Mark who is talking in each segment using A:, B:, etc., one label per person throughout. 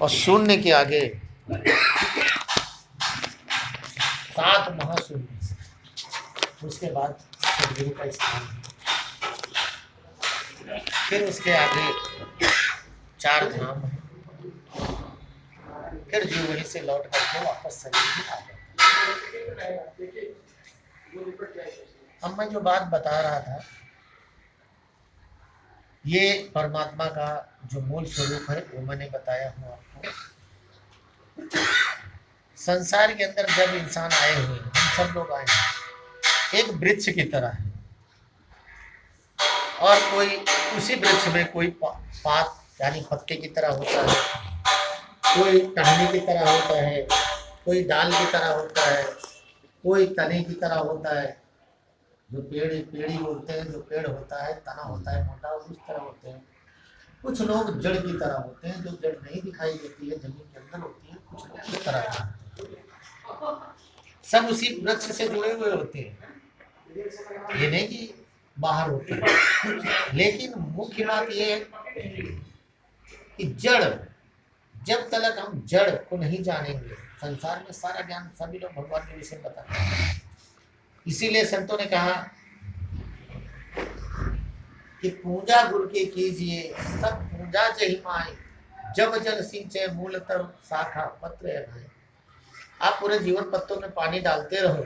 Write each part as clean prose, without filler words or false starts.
A: और शून्य के आगे 7 महाशून्य, उसके बाद सदगुरु का स्थान, फिर उसके आगे 4 धाम है, फिर जीव वहीं से लौट करके वापस शरीर में आ जाए। अब मैं जो बात बता रहा था, ये परमात्मा का जो मूल स्वरूप है वो मैंने बताया हूँ आपको। संसार के अंदर जब इंसान आए हुए हैं, हम सब लोग आए हैं, एक वृक्ष की तरह है, और कोई उसी वृक्ष में कोई पात यानी पत्ते की तरह होता है, कोई टहनी की तरह होता है, कोई डाल की तरह होता है, कोई तने की तरह होता है। जो पेड़ी बोलते हैं, जो पेड़ होता है, तना होता है मोटा, उस तरह होते हैं। कुछ लोग जड़ की तरह होते हैं, जो जड़ नहीं दिखाई देती है, जमीन के अंदर होती है। कुछ लोग इस तरह का, सब उसी वृक्ष से जुड़े हुए होते हैं, ये नहीं कि बाहर होते हैं। लेकिन मुख्य बात ये है कि जड़, जब तक हम जड़ को नहीं जानेंगे, संसार में सारा ज्ञान सभी लोग भगवान के विषय में बताते हैं। इसीलिए संतों ने कहा कि पूजा गुरु की कीजिए, सब पूजा चही माई, जब जल सिंचे मूल तर शाखा पत्र है। आप पूरे जीवन पत्तों में पानी डालते रहो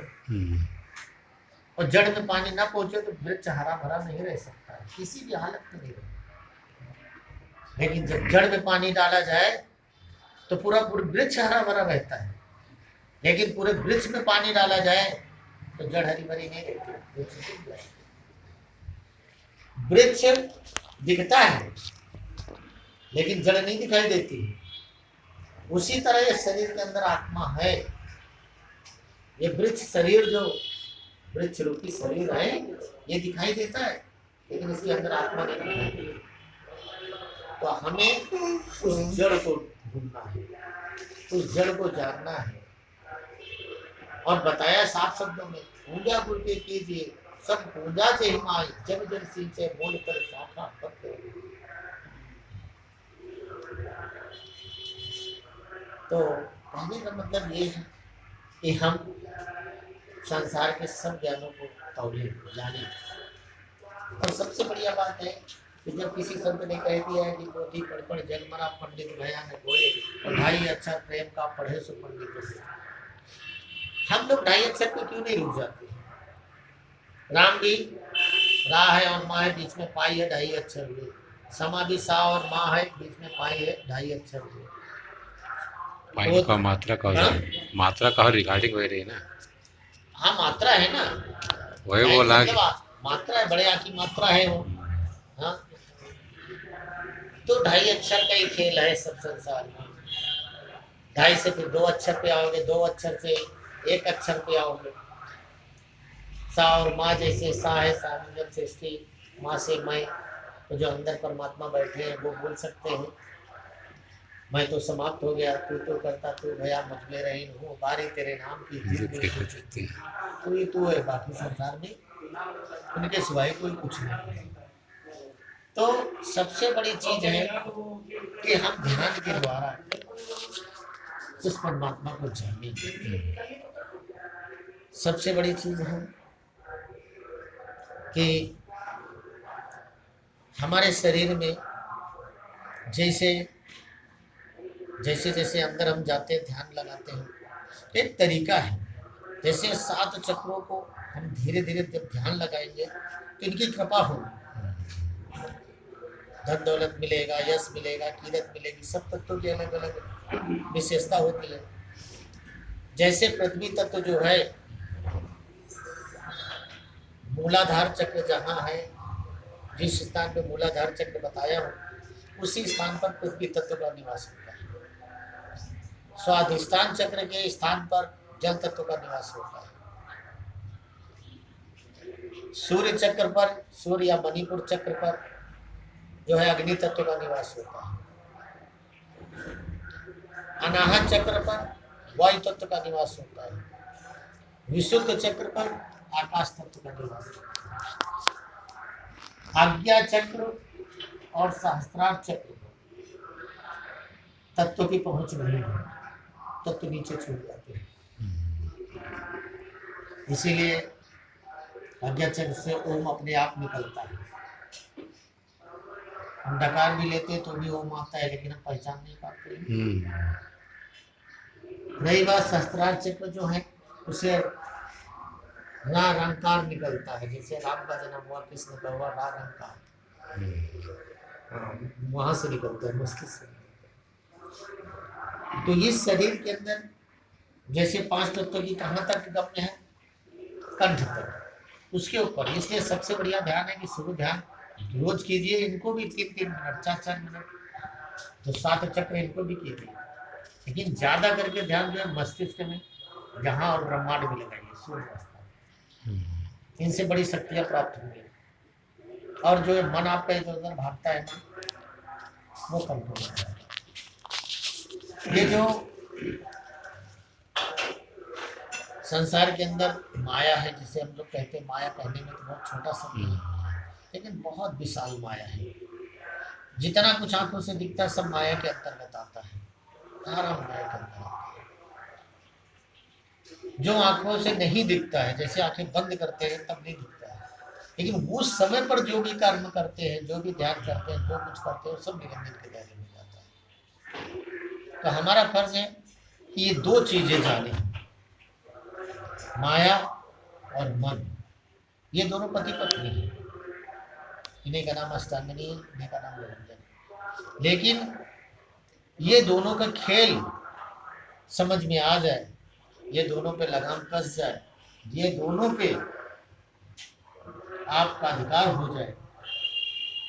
A: और जड़ में पानी ना पहुंचे तो वृक्ष हरा भरा नहीं रह सकता है, किसी भी हालत में नहीं रह। लेकिन जब जड़ में पानी डाला जाए तो पूरा वृक्ष हरा भरा रहता है। लेकिन पूरे वृक्ष में पानी डाला जाए तो जड़ हरी भरी नहीं रहती, वृक्ष दिखता है लेकिन जड़ नहीं दिखाई देती। उसी तरह ये शरीर के अंदर आत्मा है। ये वृक्ष शरीर, जो वृक्ष रूपी शरीर है, ये दिखाई देता है लेकिन इसके अंदर आत्मा नहीं दिखाई देती। तो हमें उस जड़ को ढूंढना है, उस जड़ को जानना है। और बताया 7 शब्दों में, पूजा गुरु के कीजिए, सब पूजा से हिमाय, जब जन सिंचे मूल पर शाखा पत्र। तो कहने का मतलब ये है कि हम संसार के सब ज्ञानों को तौले जाने। और सबसे बढ़िया बात है कि जब किसी संत ने कह दिया है कि पोथी पढ़ पढ़ जग मरा पंडित भया न कोई, और 2.5 अक्षर प्रेम का पढ़े सो पंडित से। हम लोग 2.5 अक्षर पे क्यों नहीं रुक जाते? राम भी रा है और माँ है, बीच में पाई है, 2.5 अक्षर हुए। समा भी सा और माँ है, बीच में पाई है, 2.5 अक्षर हुए।
B: पाई का मात्रा का, मात्रा का रिगार्डिंग हो रही है ना।
A: हाँ, मात्रा है ना,
B: वही बोला
A: मात्रा है, बड़े आँख की मात्रा है वो। हाँ, तो 2.5 अक्षर का ही खेल है सब संसार में। 2.5 से फिर 2 अक्षर पे आओगे, 2 अक्षर से 1 अक्षर पे आओगे। सा और माँ, जैसे सा है सामंजस्य से स्त्री, माँ से मैं, तो जो अंदर परमात्मा बैठे हैं वो बोल सकते हैं मैं तो समाप्त हो गया, तू तो करता तू भया, मुझ में रही हूँ बारी तेरे नाम की, तो ये तू है। बाकी संसार में उनके सिवाय कोई कुछ नहीं है। तो सबसे बड़ी चीज है कि हम ध्यान के द्वारा उस परमात्मा को जानेंगे। सबसे बड़ी चीज है कि हमारे शरीर में जैसे जैसे जैसे अंदर हम जाते हैं, ध्यान लगाते हैं, एक तरीका है। जैसे 7 चक्रों को हम धीरे धीरे जब ध्यान लगाएंगे तो इनकी कृपा होगी, धन दौलत मिलेगा, यश मिलेगा, कीरत मिलेगी। सब तत्वों की अलग अलग विशेषता होती है। जैसे पृथ्वी तत्व जो है, मूलाधार चक्र जहाँ है, जिस स्थान पे मूलाधार चक्र बताया हो, उसी स्थान पर पृथ्वी तत्व का निवास होता है। स्वाधिष्ठान चक्र के स्थान पर जल तत्व का निवास होता है। सूर्य चक्र पर, सूर्य या मणिपुर चक्र पर जो है अग्नि तत्व का निवास होता है। अनाहत चक्र पर वायु तत्व का निवास होता है। विशुद्ध चक्र पर आकाश तत्व का निवास होता है। आज्ञा चक्र और सहस्त्रार चक्र तत्व की पहुंच नहीं है, तत्व नीचे छूट जाते हैं। इसीलिए अज्ञाचक्र से ओम अपने आप निकलता है। हम डकार भी लेते हैं तो भी ओम आता है, लेकिन हम पहचान नहीं पाते हैं। रही बात शस्त्रार्थ चक्र जो है, उसे रा रंकार निकलता है। जैसे राम का जन्म हुआ, कृष्ण का हुआ, रा रंकार वहां से निकलता है, मस्तिष्क से। तो इस शरीर के अंदर जैसे 5 तत्वों की कहाँ तक गम्य है, कंठ तक, उसके ऊपर। इसलिए सबसे बढ़िया ध्यान है कि शुरू ध्यान रोज कीजिए, इनको भी 3-3 मिनट, 4-4 मिनट, तो 7 चक्र इनको भी कीजिए। लेकिन ज्यादा करके ध्यान जो है मस्तिष्क में, जहाँ और ब्रह्मांड में लगाइए, सूर्य अवस्था। इनसे बड़ी शक्तियां प्राप्त होंगी। और जो मन आपका इधर उधर भागता है ना, वो कंट्रोल होता है। ये जो संसार के अंदर माया है, जिसे हम लोग कहते हैं माया, कहने में तो बहुत छोटा शब्द है, लेकिन बहुत विशाल माया है। जितना कुछ आंखों से दिखता है सब माया के अंतर्गत आता है, सारा माया के अंतर्गत। जो आंखों से नहीं दिखता है, जैसे आंखें बंद करते हैं तब नहीं दिखता है, लेकिन उस समय पर जो भी कर्म करते हैं, जो भी ध्यान करते हैं, जो कुछ करते हैं, सब निरंजन के दायरे में जाता है। तो हमारा फर्ज है कि ये 2 चीजें जाने, माया और मन, ये दोनों पति पत्नी है। इन्हीं का नाम अष्टांगिनी, इन्हीं का नाम निरंजन। लेकिन ये दोनों का खेल समझ में आ जाए, ये दोनों पे लगाम कस जाए, ये दोनों पे आपका अधिकार हो जाए,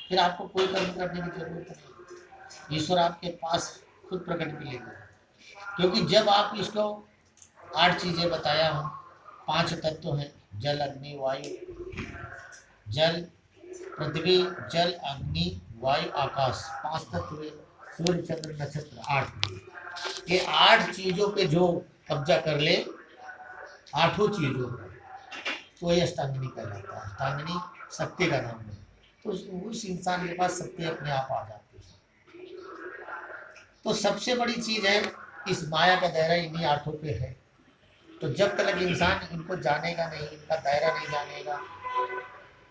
A: फिर आपको कोई कर्म करने की जरूरत नहीं। ईश्वर आपके पास खुद प्रकट मिलेगा। क्योंकि जब आप इसको 8 चीजें बताया हूँ, 5 तत्व हैं, जल, अग्नि, वायु, जल, पृथ्वी, जल, अग्नि, वायु, आकाश, 5 तत्व, सूर्य, चंद्र, नक्षत्र, 8। ये 8 चीजों पे जो कब्जा कर ले, 8 चीजों, तो ये अष्टांगिनी कहलाता है। अष्टांगिनी शक्ति का नाम है। तो उस इंसान के पास शक्ति अपने आप आ जाती है। तो सबसे बड़ी चीज है, इस माया का दायरा इन्हीं 8 पे है। तो जब तक इंसान इनको जानेगा नहीं, इनका दायरा नहीं जानेगा,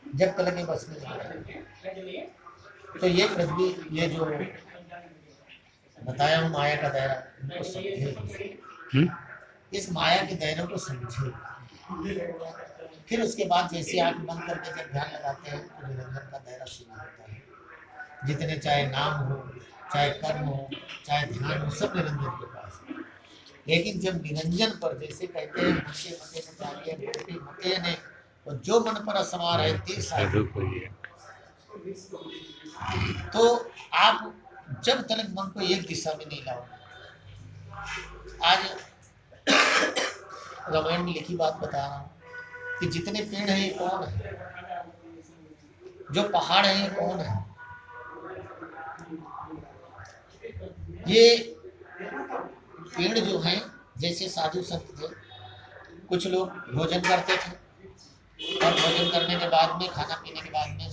A: जब तक ये बस में नहीं आएगा। तो ये पृथ्वी, ये जो बताया हूँ माया का दायरा, इनको समझे, इस माया के दायरे को समझे। फिर उसके बाद जैसे आंख बंद करके जब ध्यान लगाते हैं तो निरंजन का दायरा शुरू होता है। जितने चाहे नाम हो, चाहे कर्म हो, चाहे ध्यान हो, सब निरंजन के पास है। लेकिन जब निरंजन पर, जैसे कहते हैं मते मते ने चाहिए, मते मते ने, तो जो मन पर असवार है तो आप जब तक मन को एक दिशा में नहीं लाओ। आज रामायण में लिखी बात बता रहा हूँ कि जितने पेड़ हैं ये कौन है, जो पहाड़ है ये कौन है। ये पेड़ जो हैं, जैसे साधु संत थे, कुछ लोग भोजन करते थे और भोजन करने के बाद में, खाना पीने के बाद में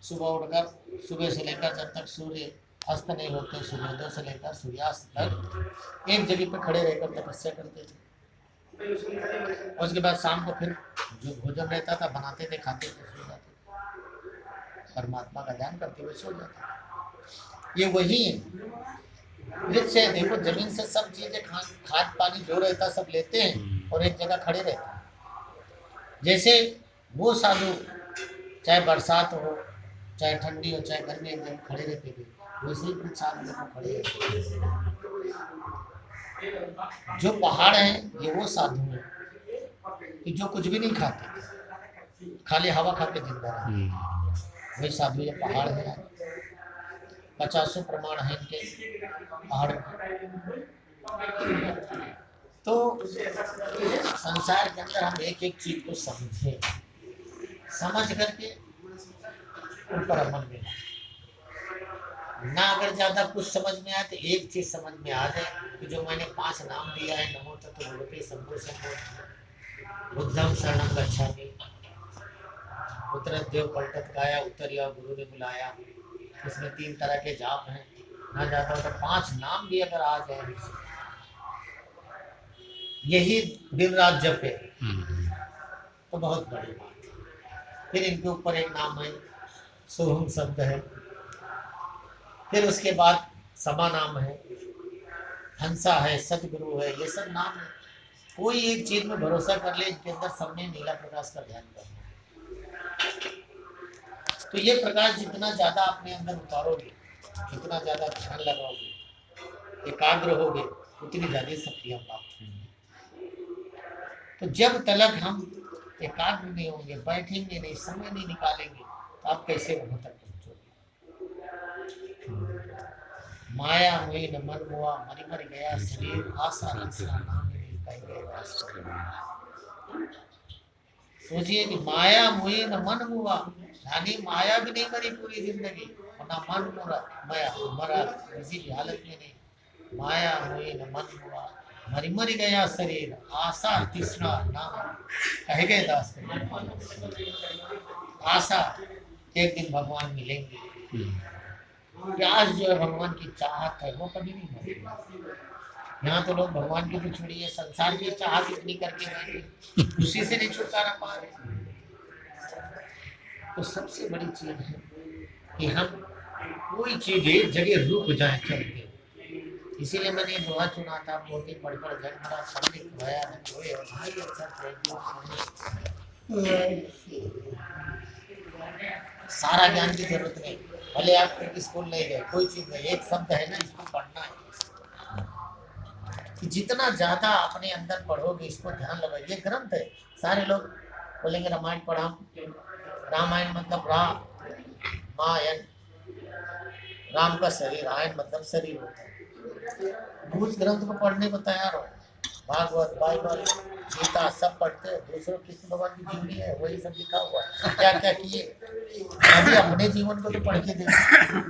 A: सुबह उठकर, सुबह से लेकर जब तक सूर्य अस्त नहीं होते, सूर्योदय से लेकर सूर्यास्त तक एक जगह पर खड़े रहकर तपस्या करते थे। उसके बाद शाम को फिर जो भोजन रहता था बनाते थे, खाते थे, सो जाते थे, परमात्मा का ध्यान करते हुए सो जाते। ये वही है। वृक्ष है, देखो जमीन से सब चीजें, खाद पानी जो रहता सब लेते हैं और एक जगह खड़े रहते हैं। जैसे वो साधु चाहे बरसात हो, चाहे ठंडी हो, चाहे गर्मी, एक जगह खड़े रहते थे, वैसे ही कुछ साधु लोग खड़े रहते। जो पहाड़ हैं ये वो साधु हैं कि जो कुछ भी नहीं खाते, खाली हवा खा के जिंदा रहते। वही साधु ये पहाड़ है। 50 प्रमाण है इनके पहाड़। तो संसार के अंदर हम एक एक चीज को समझे, समझ करके उन पर अमल में ना। अगर ज्यादा कुछ समझ में आए तो एक चीज समझ में आ जाए कि जो मैंने 5 नाम दिया है, नमो तत्व भगवते शंभो शंभो, बुद्धम शरणं गच्छामि, उत्तर देव पलटत गाया, उत्तर या गुरु ने बुलाया। इसमें 3 तरह के जाप हैं। ना जाता हो तो 5 नाम भी अगर आ जाए, यही दिन रात जपे, तो बहुत बड़ी बात है। फिर इनके ऊपर एक नाम है, सोहम शब्द है। फिर उसके बाद समा नाम है, हंसा है, सतगुरु है, ये सब नाम है। कोई एक चीज में भरोसा कर ले, इनके अंदर सबने नीला प्रकाश का ध्यान करना है। तो ये प्रकाश जितना ज्यादा अपने अंदर उतारोगे, जितना ज्यादा ध्यान लगाओगे, एकाग्र होगे, उतनी ज्यादा शक्तियां प्राप्त होंगी। तो जब तलक हम एकाग्र नहीं होंगे, बैठेंगे नहीं, समय नहीं निकालेंगे, तो आप कैसे वहां तक पहुंचोगे? माया मोही न मन मुआ, मरी मर गया शरीर, आशा तीसरा नाम नहीं पाएंगे रास्ता। सोचिए कि माया मोही न मन मुआ, यानी माया भी नहीं मरी पूरी जिंदगी, ना मन मरा किसी भी हालत में नहीं। माया मोही न मन मुआ, मरी मर गया शरीर, आशा तीसरा नाम कह गए दास। आशा एक दिन भगवान मिलेंगे, प्यास जो है भगवान की चाहत है, वो कभी नहीं मरेगी। यहाँ तो लोग भगवान की तो छोड़िए, संसार की चाहत इतनी करके बैठे, उसी से नहीं छुटकारा पा रहे। तो सबसे बड़ी चीज है कि हम कोई चीज एक जगह रुक जाए चल के। इसीलिए मैंने दुआ चुना था, मोती पढ़ पढ़ घर मेरा सबने खुआया है, कोई और भाई अच्छा सारा ज्ञान की जरूरत नहीं, भले आप स्कूल नहीं गए, कोई चीज नहीं, एक शब्द है ना, इसको पढ़ना है। कि जितना ज्यादा अपने अंदर पढ़ोगे, इसको ध्यान लगाओ। ये ग्रंथ है, सारे लोग बोलेंगे रामायण पढ़ा, रामायण मतलब मायन, राम का शरीर, आयन मतलब शरीर होता है। उस ग्रंथ को पढ़ने को तैयार हो, भागवत, बाइबल, गीता सब पढ़ते हैं, दूसरों कृष्ण भगवान की जीवनी है, वही सब लिखा हुआ है, क्या क्या किए। अभी अपने जीवन को तो पढ़ के देखो,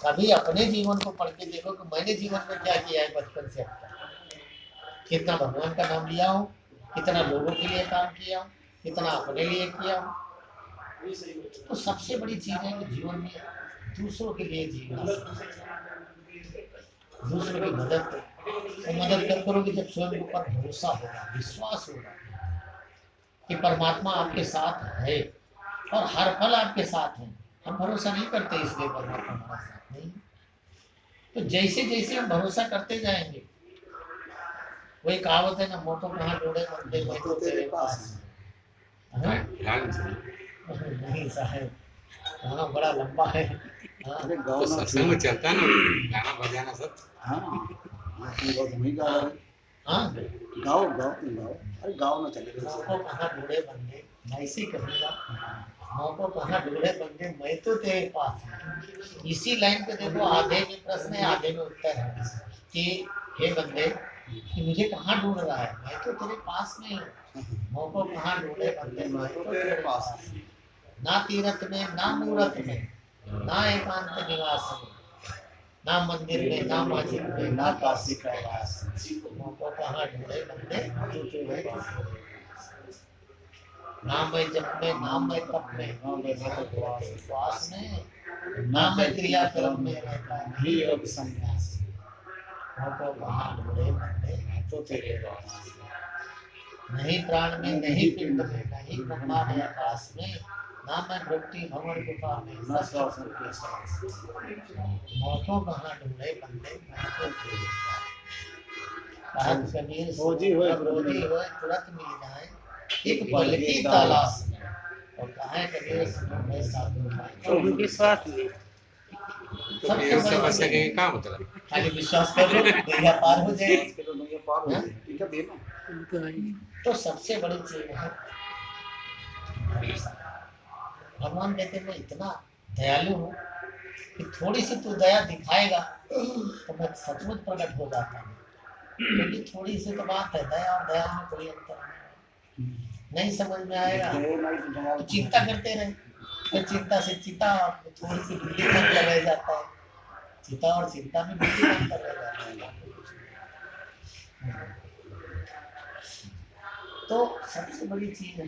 A: कभी अपने जीवन को पढ़ के देखो कि मैंने जीवन में क्या किया है बचपन से अब तक। कितना भगवान का नाम लिया हूँ, कितना लोगों के लिए काम किया हूँ, कितना अपने लिए किया हूँ। तो सबसे बड़ी चीज है कि जीवन में दूसरों के लिए जीना, दूसरों की मदद तो मदद कब करोगे जब स्वयं के ऊपर भरोसा होगा, विश्वास होगा कि परमात्मा आपके साथ है और हर पल आपके साथ है। हम भरोसा नहीं करते इसलिए परमात्मा हमारे साथ नहीं। तो जैसे जैसे हम भरोसा करते जाएंगे, वही कहावत है ना, मोटो कहाँ जोड़े बनते मैं तो तेरे पास। नहीं साहब, हाँ बड़ा लंबा है। हाँ
B: तो सत्संग में चलता है ना गाना बजाना सब।
C: हाँ वही गा रहे हैं।
A: हाँ
C: गाओ गाओ तुम गाओ, अरे गाओ ना चले।
A: मोको कहाँ ढूंढे बंदे, मैं ऐसे ही कहूँगा, मोको कहाँ ढूंढे बंदे मैं तो तेरे पास हूँ। इसी लाइन पे देखो, आधे में प्रश्न है आधे में उत्तर है कि हे बंदे कि मुझे कहाँ ढूंढ रहा है, मैं तो तेरे पास में हूँ। मोको कहाँ ढूंढे बंदे मैं तो तेरे पास हूँ। ना तीरथ में, ना मूरत में, ना एकांत निवास में, ना मंदिर में, ना मस्जिद में, ना काशी कैलाश। मोको कहाँ ढूंढे बंदे तू तेरे पास। ना मैं जप में, ना मैं तप में, ना मैं श्वास में, ना मैं क्रियाक्रम में रहता नहीं योग संन्यास। मोको कहाँ ढूंढे बंदे तो तेरे पास। नहीं प्राण में, नहीं पिंड में, नहीं ब्रह्मांड या आकाश में, ना मैं भक्ति भंवर गुफा में, न श्वासन के सांस। मौतों कहाँ ढूंढे बंदे मैं तो तेरे पास। कहत कबीर रोजी होए तुरंत मिल जाए, एक पल की तलाश में। और कहा कबीर सुनो मैं साधु
D: तो विश्वास में
B: तो ये समस्या के क्या मतलब?
A: खाली विश्वास कर लो, नैया पार हो जाए।
C: ठीक है देना।
A: तो सबसे बड़ी चीज है भगवान कहते हैं मैं इतना दयालु हूँ कि थोड़ी सी तू दया दिखाएगा तो मैं सचमुच प्रकट हो जाता हूँ। क्योंकि थोड़ी सी तो बात है, दया और दया में कोई अंतर नहीं समझ में आएगा तो चिंता करते रहे, तो चिंता से चिंता थोड़ी सी बिल्ली का अंतर रह जाता है, चिंता और चिंता में बिल्ली का अंतर रह जाता है। तो सबसे बड़ी चीज है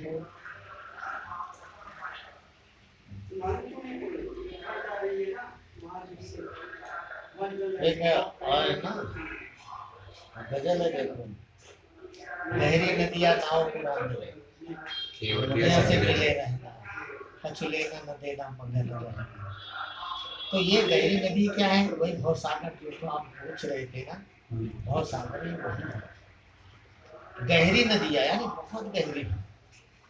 A: एक और ना गजल है, देखो, गहरी नदियाँ नाव पुरानी,
B: केवटिया
A: से
B: से
A: मिले
B: मिले
A: रहना, कछु लेना न देना मगर रहना। तो ये गहरी नदी क्या है? वही भवसागर जो तो आप पूछ रहे थे ना, भवसागर ही वही है। गहरी नदियाँ यानी बहुत गहरी,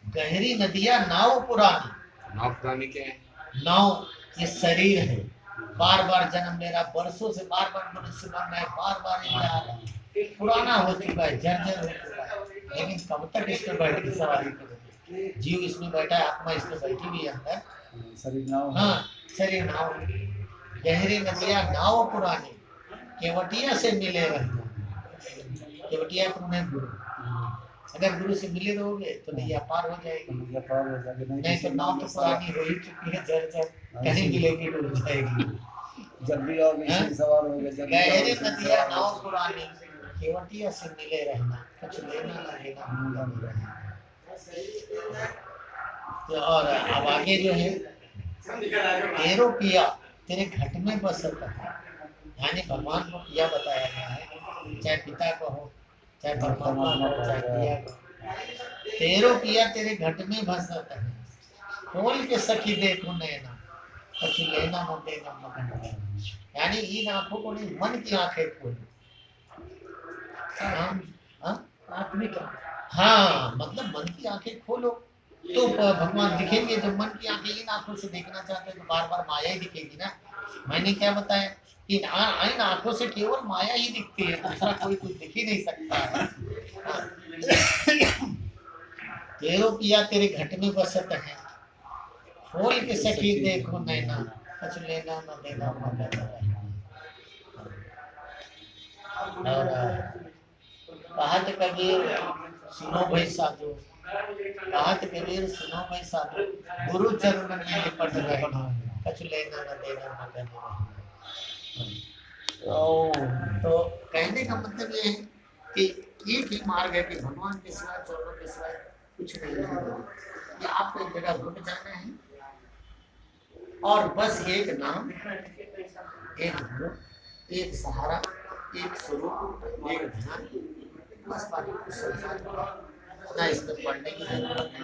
A: गहरी नदियाँ नाव पुरानी।
B: नाव पुरानी क्या है?
A: नाव ये शरीर है, बार बार जन्म ले रहा, बरसों से बार बार मनुष्य बन रहा है, बार बार ये पुराना हो चुका है, जर्जर हो चुका है, लेकिन कब तक इस पर बैठ के सवारी करोगे? जीव इसमें बैठा है, आत्मा इसमें बैठी भी है अंदर,
C: शरीर नाव है।
A: हाँ शरीर नाव। गहरी नदियाँ नाव पुरानी, केवटिया से मिले रहना। केवटिया तुमने गुरु, अगर गुरु से मिले रहोगे तो नैया पार हो जाएगी,
C: नदिया पार हो जाएगी,
A: नहीं तो नाव तो पुरानी हो ही चुकी है, जर्जर, कहीं मिलेगी डूब जाएगी।
C: जब भी आओगे इसी सवार होगे, जब भी
A: गहरी
C: आओगे
A: नदियाँ नाव पुरानी, केवटिया से मिले रहना, कुछ लेना न देना। तो और अब आगे जो है, तेरो पिया तेरे घट में बसत है, यानी भगवान को पिया बताया गया है, चाहे पिता को हो, चाहे परमात्मा को हो, चाहे पिया को। तेरो पिया तेरे घट में बसत है, खोल के सखी देखो नैना, कुछ लेना न देना मगन रहना। यानी इन आंखों को नहीं, मन की आंखें खोलो। आत्मिक, हाँ मतलब मन की आंखें खोलो तो भगवान दिखेंगे। जब मन की आंखें इन आंखों से देखना चाहते हैं तो बार बार माया ही दिखेगी ना। मैंने क्या बताया, इन आंखों से केवल माया ही दिखती है, दूसरा कोई कुछ दिख ही नहीं सकता है। तेरो पिया तेरे घट में बसत है, खोल के सखी देखो नैना, कुछ लेना न देना मगर रहना। और कहत कबीर सुनो भाई साधु, कहत कबीर सुनो भाई साधु, गुरु चरण में लिपट रहना, कुछ लेना न देना मगर रहना। तो कहने का मतलब ये है कि एक ही मार्ग है कि भगवान के सिवाय, चरणों के सिवाय कुछ नहीं है। कि आपको एक जगह रुक जाना है और बस एक नाम, एक गुरु, एक सहारा, एक स्वरूप, एक ध्यान, बस बाकी कुछ संसार में ना इसमें पढ़ने की जरूरत है,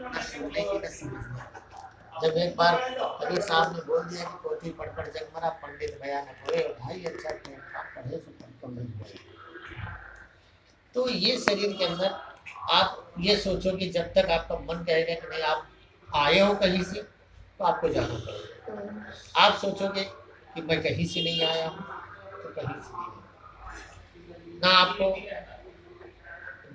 A: ना सुनने की, ना समझने की। जब एक बार कबीर साहब ने बोल दिया कि पोथी पढ़कर जग मरा, पंडित भयानक हुए, भाई अच्छा पढ़े तो पढ़कर नहीं हुए। तो ये शरीर के अंदर आप ये सोचो कि जब तक आपका मन कहेगा कि नहीं आप आए हो कहीं से, तो आपको जाना पड़ेगा। आप सोचोगे कि मैं कहीं से नहीं आया हूँ, तो कहीं से नहीं। ना आपको,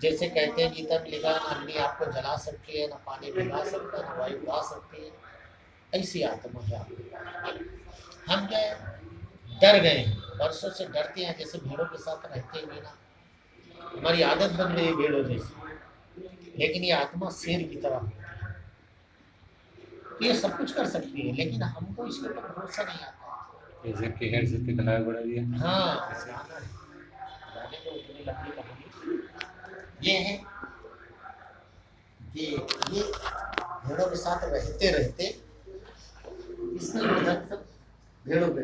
A: जैसे कहते हैं गीता में लिखा, ना अग्नि आपको जला सकती है, ना पानी भिगा सकता है, ना वायु उड़ा सकती है, ऐसी आत्मा है आपकी। हम क्या डर गए, वर्षों से डरते हैं, जैसे भेड़ों के साथ रहते हुए ना, हमारी आदत बन गई भेड़ों जैसी। लेकिन ये आत्मा शेर की तरह होती है, ये सब कुछ कर सकती है, लेकिन हमको इसके ऊपर भरोसा नहीं आता।
B: जैसे केहर से पिघलाया बड़ा दिया।
A: हाँ तो उतनी लंबी कहानी ये है कि ये भेड़ों के साथ रहते रहते इसमें सब भेड़ों पे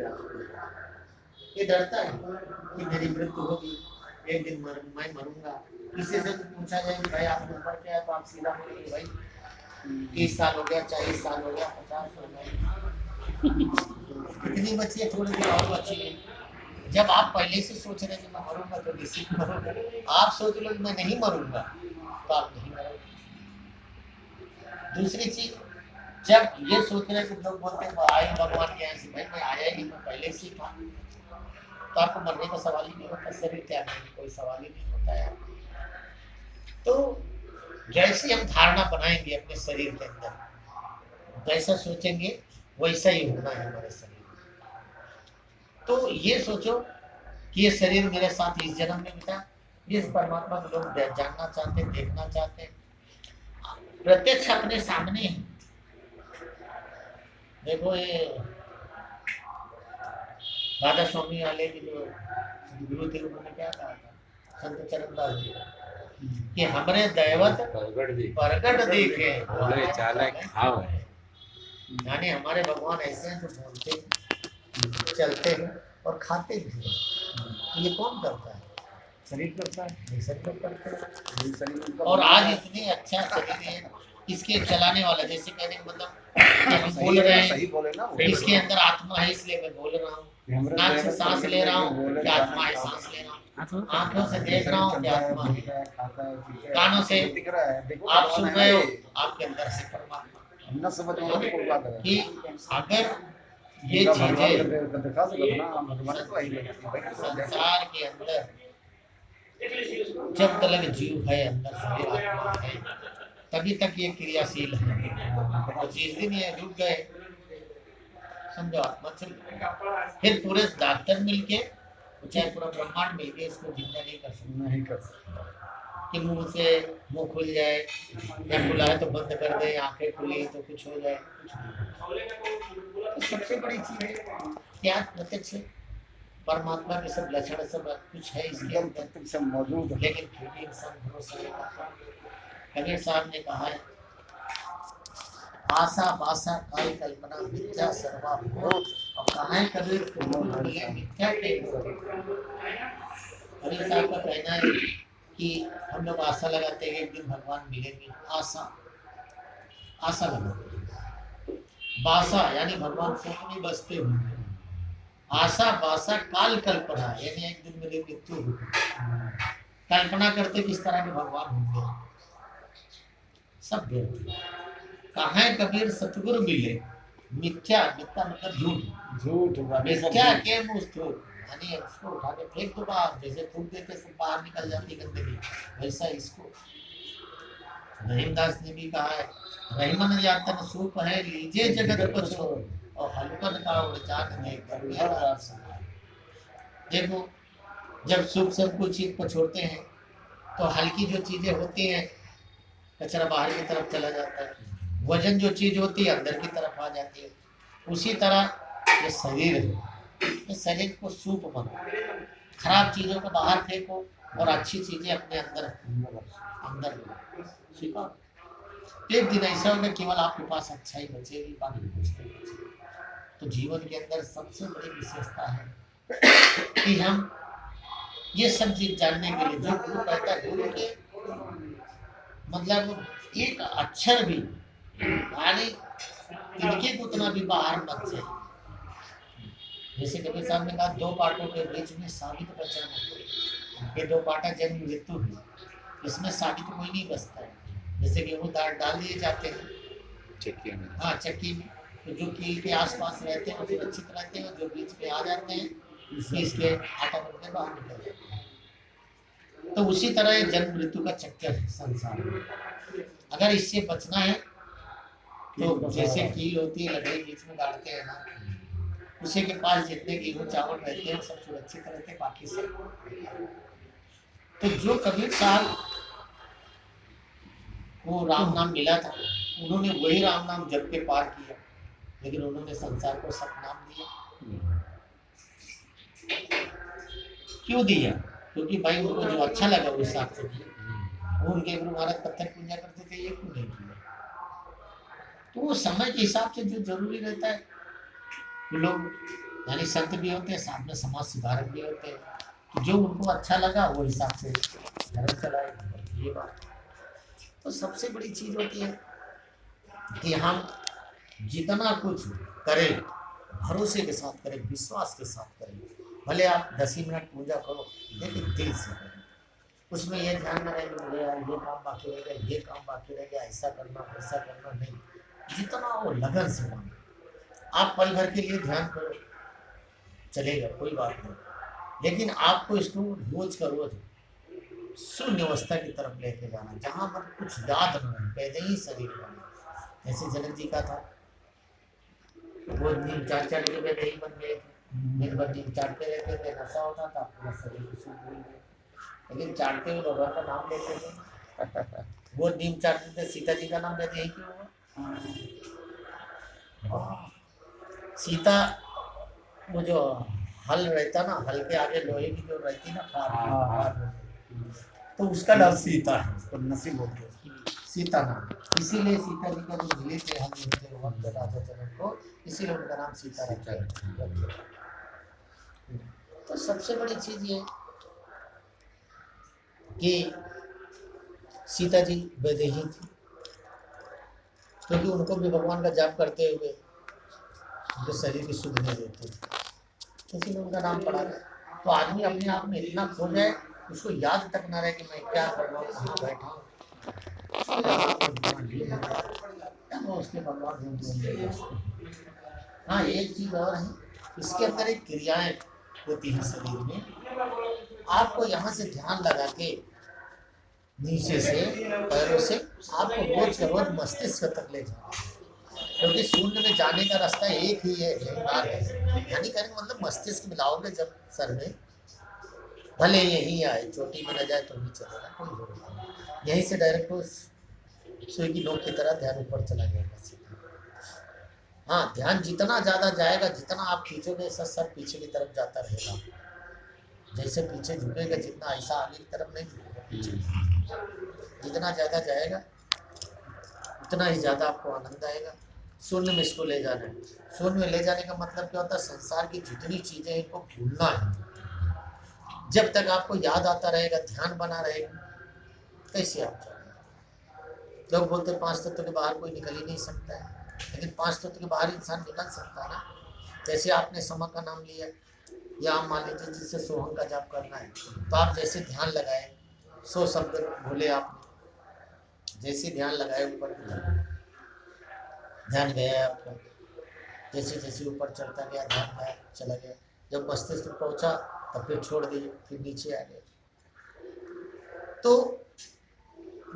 A: ये डरता है कि मेरी मृत्यु होगी, एक दिन मैं मरूंगा। किसी से पूछा जाए कि भाई आपने ऊपर क्या है, तो आप सीधा बोलेंगे भाई 30 साल हो गया, 40 साल हो गया, 50 हो गया, कितनी बची है, थोड़ी देर और बची है। जब आप पहले से सोच रहे हैं कि मैं मरूंगा तो निश्चित मरूंगा, आप सोच लो कि मैं नहीं मरूंगा तो आप नहीं मरोगे। दूसरी चीज, जब ये सोच रहे हैं कि लोग बोलते हैं आए भगवान के यहाँ से, भाई मैं आया ही, मैं पहले से था, तो आपको मरने का सवाल ही नहीं होता, शरीर त्याग करने कोई सवाल ही नहीं होता है। तो जैसे हम धारणा बनाएंगे अपने शरीर के अंदर, जैसा सोचेंगे वैसा ही होना है हमारे शरीर। तो ये सोचो कि ये शरीर मेरे साथ इस जन्म में बिता, इस परमात्मा को लोग जानना चाहते हैं, देखना चाहते हैं, प्रत्यक्ष अपने सामने है। देखो ये राधा स्वामी वाले की जो गुरु थे उन्होंने क्या कहा था, संत चरणदास जी, कि हमरे दैवत प्रगट देखे
B: बोले चाला खाओ है।
A: यानी हमारे भगवान ऐसे हैं जो बोलते चलते हैं और खाते भी हैं। तो ये कौन करता है?
C: शरीर करता है,
A: ये सब लोग करते हैं।
C: ये शरीर का
A: और आज इतने अच्छा शरीर है, इसके चलाने वाला, जैसे कहने का मतलब कि हम बोल रहे हैं,
C: सही बोले ना वो।
A: इसके अंदर आत्मा है इसलिए मैं बोल रहा हूँ, नाक से सांस ले रहा हूँ कि आत्मा है, सांस ले रहा हूँ, आंखों से देख रहा हूँ कि आत्मा है, कानों से
C: दिख रहा है, देखो
A: आप सुन रहे हो, आपके अंदर से परमात्मा।
C: न समझ में तो कोई बात है
A: कि अगर ये चीजें
C: दिखा सकते ना, भगवान तो वही है
A: संसार के अंदर जब तक जीव है, अंदर से आत्मा है, तभी तक ये क्रियाशील है। और जिस दिन ये रुक गए, समझो आत्मा चल गई। फिर पूरे डॉक्टर मिलके, चाहे पूरा ब्रह्मांड मिलके इसको जिंदा नहीं कर सकते।
C: नहीं कर सकता
A: कि मुंह खुल जाए, या खुला है तो बंद कर दे, आंखें खुली तो कुछ हो जाए। तो सबसे बड़ी चीज है क्या? प्रत्यक्ष परमात्मा के सब लक्षण सब कुछ है इसके
C: एकदम
A: अंदर,
C: तक सब मौजूद है।
A: लेकिन फिर भी इंसान भरोसा नहीं करता। कबीर साहब ने कहा है, आशा बासा काल कल्पना मिथ्या सर्वा भोग। और कहा है कबीर, मिथ्या कबीर साहब का कहना है कि हम लोग आशा लगाते हैं एक दिन भगवान मिलेंगे। आशा लगाते हैं। बासा यानी भगवान स्वप्न में बसते हुए, आशा बासा काल कल्पना यानी एक दिन मेरी मृत्यु होगी। कल्पना करते किस तरह के भगवान होंगे, सब व्यर्थ। कहा है कबीर, सतगुरु मिले मिथ्या, मिथ्या मतलब झूठ, मिथ्या के मुंह थूक, यानी उसको उठा के फेंक दो बाहर, जैसे थूक देते सब बाहर निकल जाती गंदगी, वैसा इसको। रहीमदास ने भी कहा है, रहीमन यातन सूप है लीजे जगत को छोड़, और हलकन का उड़जान में देखो, जब सूप सब कुछ चीज को छोड़ते हैं तो हल्की जो चीजें होती हैं कचरा बाहर की तरफ चला जाता है, वजन जो चीज होती है अंदर की तरफ आ जाती है। उसी तरह ये शरीर है, इस शरीर को सूप बनाओ, खराब चीजों को बाहर फेंको और अच्छी चीजें अपने अंदर स्वीकार। एक दिन ऐसा होगा केवल आपके पास अच्छा ही बचेगी, बाकी कुछ नहीं बचेगा। तो जीवन के अंदर सबसे बड़ी विशेषता है कि हम ये सब चीज जानने के लिए, जो गुरु कहता है, गुरु के मतलब एक अक्षर भी यानी तिनके को उतना भी बाहर मत जाए। जैसे कबीर साहब ने कहा, दो पाटों के बीच में साबित बचा नहीं, ये दो पाटा जन्म मृत्यु है, इसमें साबित कोई नहीं बचता है। जैसे गेहूं डाल दिए जाते हैं
B: चक्की में,
A: हाँ चक्की में, तो जो कील के आसपास रहते हैं वो सुरक्षित रहते हैं, जो बीच में आ जाते हैं इसके आटा बनकर बाहर निकल जाते हैं। तो उसी तरह ये जन्म मृत्यु का चक्कर है संसार में। अगर इससे बचना है तो जैसे कील होती है, लकड़ी बीच में गाड़ते हैं ना, उसी के पास जितने गेहूं चावल रहते हैं सब सुरक्षित रहते हैं, बाकी सब। तो जो कबीर साहब वो राम नाम मिला था, उन्होंने वही राम नाम जप के पार किया, लेकिन उन्होंने संसार को सतनाम दिया। क्यों दिया? क्योंकि भाई उनको जो अच्छा लगा उस हिसाब से किया। वो उनके गुरु महाराज पत्थर पूजा करते थे, ये क्यों नहीं किया? तो वो समय के हिसाब से जो जरूरी रहता है, लोग यानी संत भी होते हैं, साथ में समाज सुधारक भी होते हैं, तो जो उनको अच्छा लगा वो हिसाब से धर्म चलाए। ये बात तो सबसे बड़ी चीज होती है कि हम जितना कुछ करें भरोसे के साथ करें, विश्वास के साथ करें। भले आप 10 मिनट पूजा करो, लेकिन दिल से करें। उसमें ये ध्यान में रहे मुझे यार ये काम बाकी रह गया, ये काम बाकी रह गया, ऐसा करना वैसा करना नहीं। जितना वो लगन से मांगे, आप पल भर के लिए ध्यान करो चलेगा, कोई बात नहीं, लेकिन आपको इसको रोज का रोज शून्य अवस्था की तरफ लेके जाना, जहाँ पर कुछ याद न रहे, पहले ही शरीर बने। जैसे जनक जी का था, वो नीम चाट के पहले ही बन गए थे, दिन भर नीम चाटते रहते थे, नशा होता था, पूरा शरीर को सूख भूल गए, लेकिन चाटते हुए भगवान का नाम लेते थे। वो नीम चाटते थे, सीता जी का नाम लेते, यही क्यों हुआ? सीता वो जो हल रहता ना, हल के आगे लोहे की जो रहती ना खाद, तो उसका नाम सीता है, उसको नसीब होती है सीता नाम। इसीलिए सीता जी का जो मिले थे हम वक्त राजा जनक को, इसीलिए उनका नाम सीता रखा है। तो सबसे बड़ी चीज ये कि सीता जी वैदेही थी, क्योंकि उनको भी भगवान का जाप करते हुए उनके शरीर की शुद्ध नहीं देते थे, इसीलिए उनका नाम पड़ा गया। तो आदमी अपने आप में इतना खो जाए, उसको याद तक ना रहे कि मैं क्या कर रहा हूँ, कहाँ बैठा हूँ, उसके भगवान। हाँ, एक चीज और है, इसके अंदर एक क्रियाएं होती हैं शरीर में। आपको यहाँ से ध्यान लगा के नीचे से पैरों से आपको रोज का रोज मस्तिष्क तक ले जाना, क्योंकि शून्य में जाने का रास्ता एक ही है, यही मार्ग है। यानी कहने का मतलब मस्तिष्क मिलाओगे जब सर में, भले यही आए, चोटी में न जाए तो भी चलेगा, कोई जरूरत नहीं। यहीं से डायरेक्ट उस सुई की नोक की तरह ध्यान ऊपर चला जाएगा। हाँ, ध्यान जितना ज्यादा जाएगा, जितना आप खींचोगे सर पीछे की तरफ जाता रहेगा। जैसे पीछे झुकेगा, जितना ऐसा आगे की तरफ नहीं झुकेगा, पीछे जितना ज्यादा जाएगा उतना ही ज्यादा आपको आनंद आएगा। शून्य में इसको ले जाना है। शून्य में ले जाने का मतलब क्या होता है? संसार की जितनी चीजें इनको भूलना है। जब तक आपको याद आता रहेगा, ध्यान बना रहेगा, कैसे आप जाएंगे? लोग बोलते हैं 5 तत्व के बाहर कोई निकल ही नहीं सकता है, लेकिन 5 तत्व के बाहर इंसान निकल सकता है ना। जैसे आपने समा का नाम लिया, या आप मान लीजिए जिससे सोहम का जाप करना है, तो आप जैसे ध्यान लगाए, 100 शब्द बोले आपने, जैसे ध्यान लगाए ऊपर ध्यान गया आपका, जैसे जैसे ऊपर चढ़ता गया ध्यान गया, चला गया। जब मस्तिष्क पहुंचा तब फिर छोड़ दिए, फिर नीचे आ गए। तो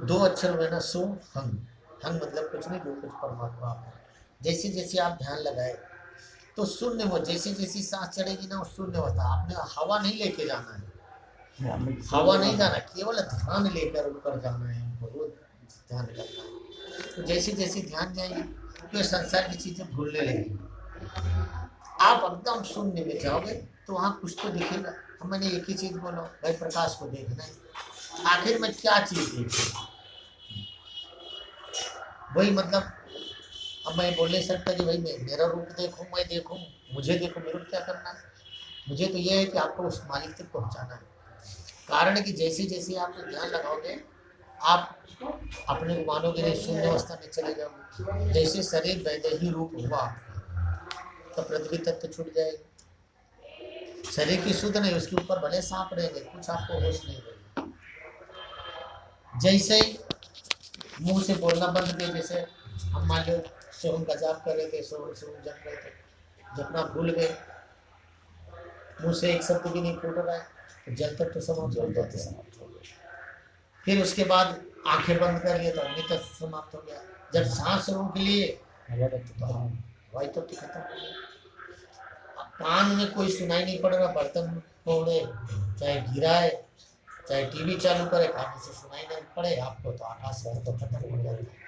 A: 2 अक्षर में ना, सो हम, हम मतलब कुछ नहीं, जो कुछ परमात्मा है। जैसे जैसे आप ध्यान लगाए तो शून्य हो, जैसे जैसी सांस चढ़ेगी ना, वो शून्य होता है। आपने हवा नहीं लेके जाना है, हवा नहीं जाना, केवल ध्यान लेकर ऊपर जाना है। हमको ध्यान करना है। तो जैसे जैसे ध्यान जाएगी तो संसार की चीजें भूलने लगेगी। आप एकदम शून्य में जाओगे तो वहाँ कुछ तो दिखेगा। अब मैंने एक ही चीज बोला, भाई प्रकाश को देखना है, आखिर में क्या चीज देखूं? वही मतलब, अब मैं बोल नहीं सकता कि भाई मैं मेरा रूप देखूं, मैं देखूं, मुझे देखो, मेरे को क्या करना है? मुझे तो ये है कि आपको उस मालिक तक पहुंचाना है। कारण है कि जैसे जैसे आप ध्यान लगाओगे, आप अपने को मानोगे नहीं, शून्य अवस्था में चले जाओगे। जैसे शरीर वैदेही रूप हुआ तो पृथ्वी तत्व छूट जाएगा। शरीर की शुद्ध नहीं, उसके ऊपर भले सांप रहेंगे, कुछ आपको होश नहीं रहेगा। जैसे मुंह से बोलना बंद किया, जैसे हम मान लो सोहम का जाप कर रहे थे, सोहम सोहम जप रहे थे, जपना भूल गए, मुंह से एक शब्द भी नहीं फूट रहा है, तो जल तक तो समाप्त हो गया। फिर उसके बाद आंखें बंद कर लिए तो अग्नि तत्व समाप्त हो गया। जब सांस रोक लिए हवाई तत्व खत्म हो गया। कान में कोई सुनाई नहीं पड़ रहा, बर्तन फोड़े, चाहे गिराए, चाहे टीवी चालू करे, कान से सुनाई नहीं पड़े आपको, तो आकाश तो खत्म हो जाता है।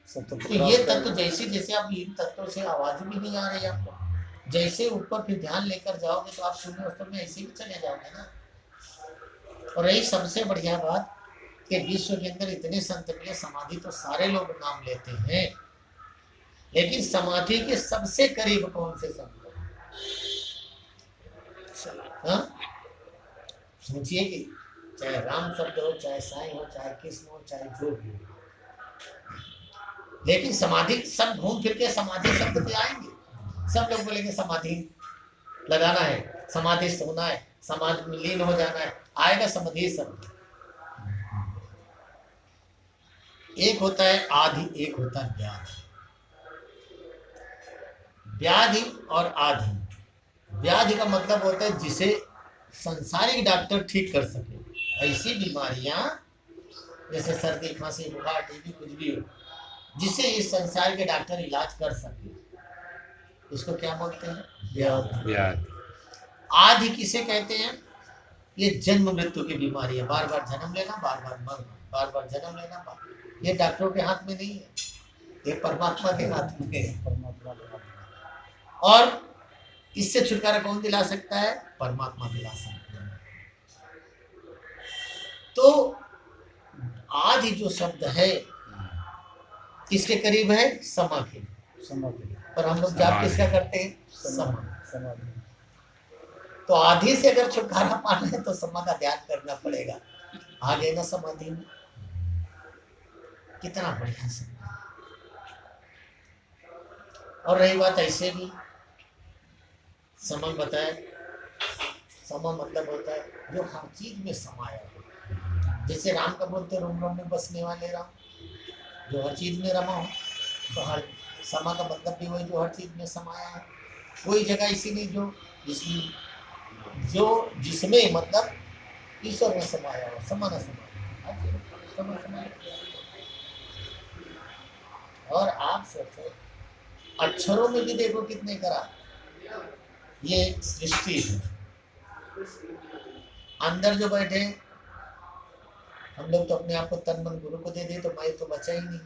A: तो ये तत्व जैसे जैसे आप इन तत्वों से आवाज भी नहीं आ रही आपको, जैसे ऊपर फिर ध्यान लेकर जाओगे तो आप शून्य अवस्था में ऐसे भी चले जाओगे ना। और यही सबसे बढ़िया बात कि विश्व के अंदर इतने संत मिले, समाधि तो सारे लोग नाम लेते हैं, लेकिन समाधि के सबसे करीब कौन से संत? हाँ, सोचिए कि चाहे राम शब्द हो, चाहे साईं हो, चाहे कृष्ण हो, चाहे जो भी हो, लेकिन समाधि सब घूम फिर के समाधि शब्द पे आएंगे। सब लोग बोलेंगे समाधि लगाना है, समाधि सोना है, समाधि में लीन हो जाना है, आएगा समाधि शब्द। एक होता है आधि, एक होता है व्याधि। व्याधि और आधि, व्याधि का मतलब होता है जिसे संसारिक डॉक्टर ठीक कर सके। ऐसी बीमारियां जैसे सर्दी, खांसी, बुखार, टीबी, कुछ भी हो, जिसे इस संसार के डॉक्टर इलाज कर सके, इसको क्या बोलते हैं? व्याधि। आधि किसे कहते हैं? ये जन्म मृत्यु की बीमारी है, बार बार जन्म लेना, बार बार मरना, बार बार जन्म लेना। ये डॉक्टरों के हाथ में नहीं है, ये परमात्मा के हाथ में है। और इससे छुटकारा कौन दिला सकता है? परमात्मा दिला सकता है। तो आदि जो शब्द है किसके करीब है? समा के। पर हम लोग जाप किसका करते हैं? समा। तो आधी से अगर छुटकारा पाना है तो समा का ध्यान करना पड़ेगा। आगे ना समाधि में कितना बढ़िया समा। और रही बात ऐसे भी समा बताए, समा मतलब होता है जो हर चीज में समाया हो। जैसे राम का बोलते रोम रोम में बसने वाले राम, जो हर चीज में रमा हो। तो हर समा का मतलब भी वही जो हर चीज में समाया है। कोई जगह ऐसी नहीं जिसमें मतलब ईश्वर में समाया हो, समा न समाया। और आप सोचो अक्षरों में भी देखो कितने करा, ये सृष्टि है। अंदर जो बैठे हम लोग तो अपने आप को तन मन गुरु को दे दे तो मैं तो बचा ही नहीं,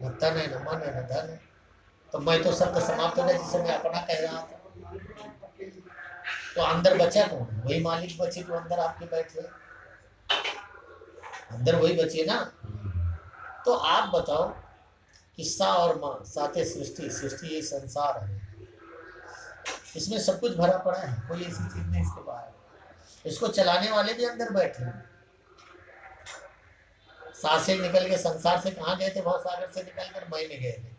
A: न तन है न मन है न धन है। तो मैं तो शब्द समाप्त हो गया जिसे मैं अपना कह रहा था। तो अंदर बचा कौन? वही मालिक बचे जो अंदर आपके बैठे, अंदर वही बचे ना। तो आप बताओ कि सा और माँ साथे सृष्टि, सृष्टि ये संसार है, इसमें सब कुछ भरा पड़ा है, कोई ऐसी चीज नहीं इसके बाहर। इसको चलाने वाले भी अंदर बैठे हैं। सांसें निकल के संसार से कहाँ गए थे? भव सागर से निकल कर मई में गए थे,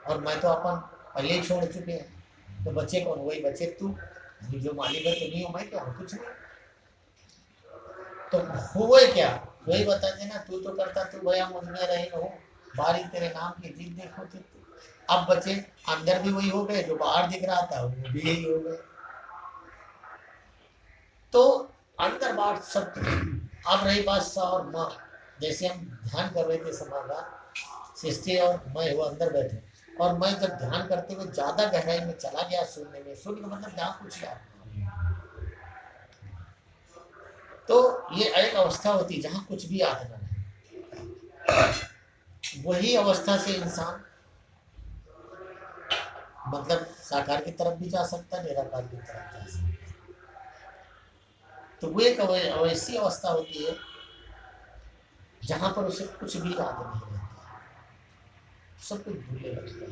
A: और मैं तो अपन पहले ही छोड़ चुके हैं। तो बच्चे कौन? वही बच्चे तू, जो मालिक है तुम ही हो, मैं क्या हूँ? कुछ नहीं। तो हुए क्या वही बता देना। तू तो करता, तू भैया मुझ में रही हो, बारी तेरे नाम की जीत देखो तो। अब बच्चे अंदर भी वही हो गए, जो बाहर दिख रहा था वो भी यही हो गए। तो अंदर बाहर सब। अब रही बात सा और माँ, जैसे हम ध्यान कर रहे थे समाधान, सृष्टि और मैं वो अंदर बैठे, और मैं जब ध्यान करते हुए ज्यादा गहराई में चला गया सुनने में, सुन का मतलब जहाँ कुछ याद, तो ये एक अवस्था होती जहाँ कुछ भी याद न रहे। वही अवस्था से इंसान मतलब साकार की तरफ भी जा सकता है, निराकार की तरफ जा सकता है। तो वो एक ऐसी अवस्था होती है जहां पर उसे कुछ भी याद नहीं रहता, सब कुछ भूलने लगता है,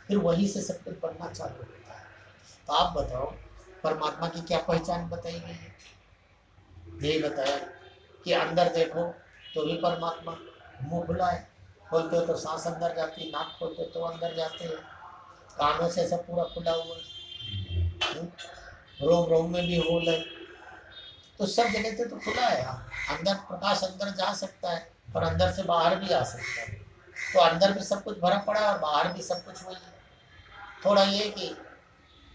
A: फिर वहीं से सब कुछ बनना चालू होता है। तो आप बताओ परमात्मा की क्या पहचान बताई गई है? यही बताया कि अंदर देखो तो भी परमात्मा, मुंह खुला है, खोलते हो तो सांस अंदर जाती है, नाक खोलते तो अंदर जाते हैं, कानों से सब पूरा खुला हुआ है, रोम रोम में भी होल है, तो सब जगह से तो खुला है। अंदर प्रकाश अंदर जा सकता है, पर अंदर से बाहर भी आ सकता है। तो अंदर भी सब कुछ भरा पड़ा है और बाहर भी सब कुछ वही है। थोड़ा ये कि